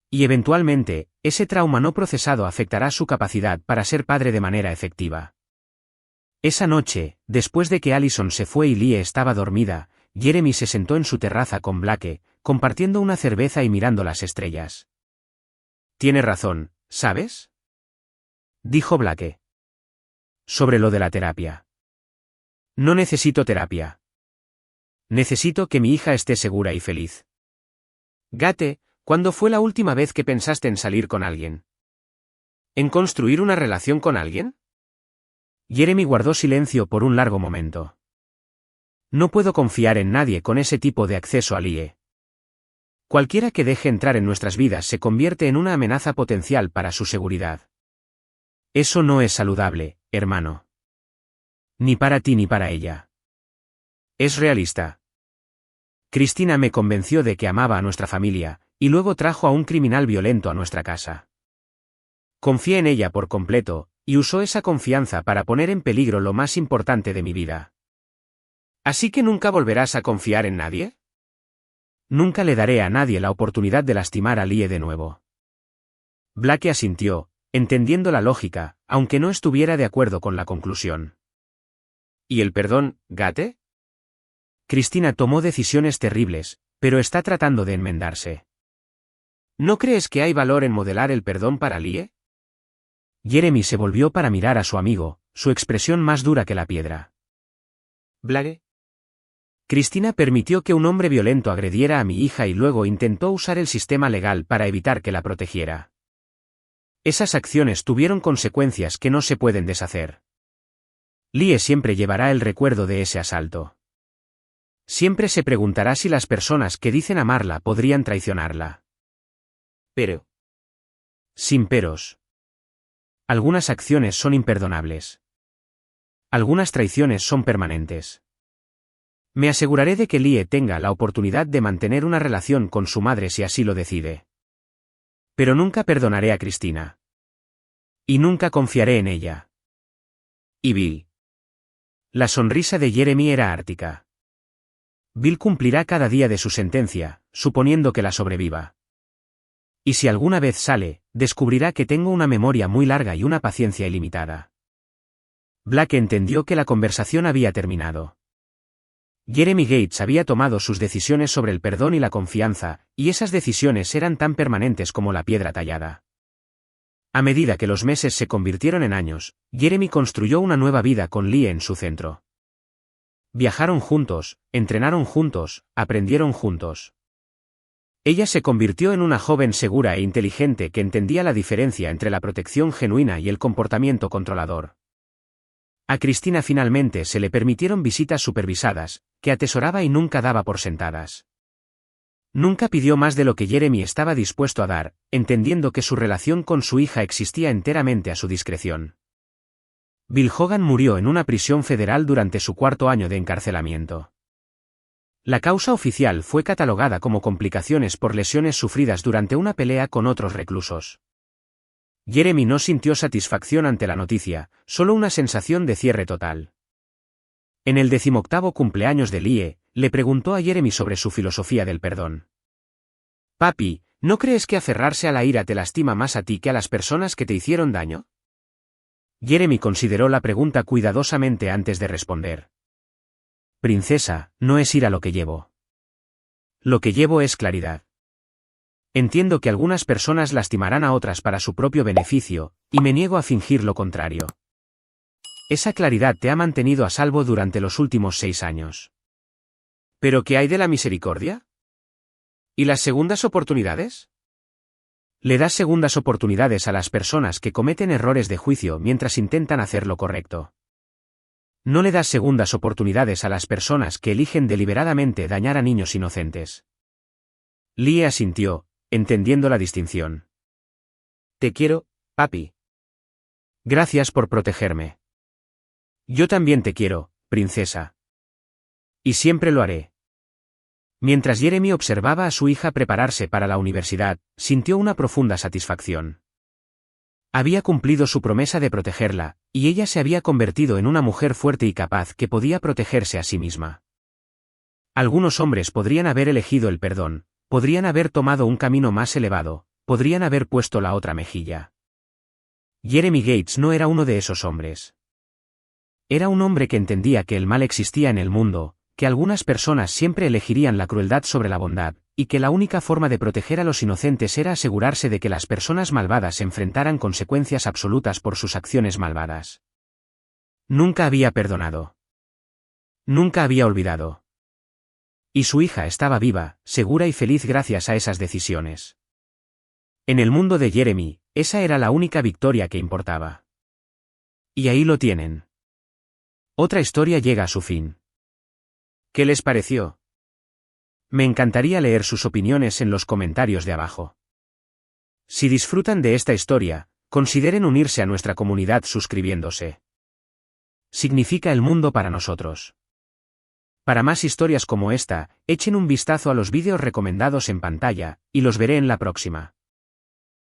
Y eventualmente, ese trauma no procesado afectará su capacidad para ser padre de manera efectiva. Esa noche, después de que Allison se fue y Lie estaba dormida, Jeremy se sentó en su terraza con Blake, compartiendo una cerveza y mirando las estrellas. Tiene razón, ¿sabes? Dijo Blake. Sobre lo de la terapia. No necesito terapia. Necesito que mi hija esté segura y feliz. Gate, ¿cuándo fue la última vez que pensaste en salir con alguien? ¿En construir una relación con alguien? Jeremy guardó silencio por un largo momento. No puedo confiar en nadie con ese tipo de acceso a Lie. Cualquiera que deje entrar en nuestras vidas se convierte en una amenaza potencial para su seguridad. Eso no es saludable, hermano. Ni para ti ni para ella. Es realista. Cristina me convenció de que amaba a nuestra familia, y luego trajo a un criminal violento a nuestra casa. Confié en ella por completo, y usó esa confianza para poner en peligro lo más importante de mi vida. ¿Así que nunca volverás a confiar en nadie? Nunca le daré a nadie la oportunidad de lastimar a Lie de nuevo. Blake asintió, entendiendo la lógica, aunque no estuviera de acuerdo con la conclusión. ¿Y el perdón, Gate? Cristina tomó decisiones terribles, pero está tratando de enmendarse. ¿No crees que hay valor en modelar el perdón para Lie? Jeremy se volvió para mirar a su amigo, su expresión más dura que la piedra. ¿Blake? Cristina permitió que un hombre violento agrediera a mi hija y luego intentó usar el sistema legal para evitar que la protegiera. Esas acciones tuvieron consecuencias que no se pueden deshacer. Lie siempre llevará el recuerdo de ese asalto. Siempre se preguntará si las personas que dicen amarla podrían traicionarla. Pero. Sin peros. Algunas acciones son imperdonables. Algunas traiciones son permanentes. Me aseguraré de que Lie tenga la oportunidad de mantener una relación con su madre si así lo decide. Pero nunca perdonaré a Cristina. Y nunca confiaré en ella. ¿Y Bill? La sonrisa de Jeremy era ártica. Bill cumplirá cada día de su sentencia, suponiendo que la sobreviva. Y si alguna vez sale, descubrirá que tengo una memoria muy larga y una paciencia ilimitada. Blake entendió que la conversación había terminado. Jeremy Gates había tomado sus decisiones sobre el perdón y la confianza, y esas decisiones eran tan permanentes como la piedra tallada. A medida que los meses se convirtieron en años, Jeremy construyó una nueva vida con Lie en su centro. Viajaron juntos, entrenaron juntos, aprendieron juntos. Ella se convirtió en una joven segura e inteligente que entendía la diferencia entre la protección genuina y el comportamiento controlador. A Cristina finalmente se le permitieron visitas supervisadas, que atesoraba y nunca daba por sentadas. Nunca pidió más de lo que Jeremy estaba dispuesto a dar, entendiendo que su relación con su hija existía enteramente a su discreción. Bill Hogan murió en una prisión federal durante su 4º año de encarcelamiento. La causa oficial fue catalogada como complicaciones por lesiones sufridas durante una pelea con otros reclusos. Jeremy no sintió satisfacción ante la noticia, solo una sensación de cierre total. En el 18º cumpleaños de Lie, le preguntó a Jeremy sobre su filosofía del perdón. Papi, ¿no crees que aferrarse a la ira te lastima más a ti que a las personas que te hicieron daño? Jeremy consideró la pregunta cuidadosamente antes de responder. Princesa, no es ira lo que llevo. Lo que llevo es claridad. Entiendo que algunas personas lastimarán a otras para su propio beneficio, y me niego a fingir lo contrario. Esa claridad te ha mantenido a salvo durante los últimos 6 años. ¿Pero qué hay de la misericordia? ¿Y las segundas oportunidades? Le das segundas oportunidades a las personas que cometen errores de juicio mientras intentan hacer lo correcto. No le das segundas oportunidades a las personas que eligen deliberadamente dañar a niños inocentes. Lie asintió, entendiendo la distinción. Te quiero, papi. Gracias por protegerme. Yo también te quiero, princesa. Y siempre lo haré. Mientras Jeremy observaba a su hija prepararse para la universidad, sintió una profunda satisfacción. Había cumplido su promesa de protegerla, y ella se había convertido en una mujer fuerte y capaz que podía protegerse a sí misma. Algunos hombres podrían haber elegido el perdón, podrían haber tomado un camino más elevado, podrían haber puesto la otra mejilla. Jeremy Gates no era uno de esos hombres. Era un hombre que entendía que el mal existía en el mundo, que algunas personas siempre elegirían la crueldad sobre la bondad, y que la única forma de proteger a los inocentes era asegurarse de que las personas malvadas enfrentaran consecuencias absolutas por sus acciones malvadas. Nunca había perdonado. Nunca había olvidado. Y su hija estaba viva, segura y feliz gracias a esas decisiones. En el mundo de Jeremy, esa era la única victoria que importaba. Y ahí lo tienen. Otra historia llega a su fin. ¿Qué les pareció? Me encantaría leer sus opiniones en los comentarios de abajo. Si disfrutan de esta historia, consideren unirse a nuestra comunidad suscribiéndose. Significa el mundo para nosotros. Para más historias como esta, echen un vistazo a los vídeos recomendados en pantalla, y los veré en la próxima.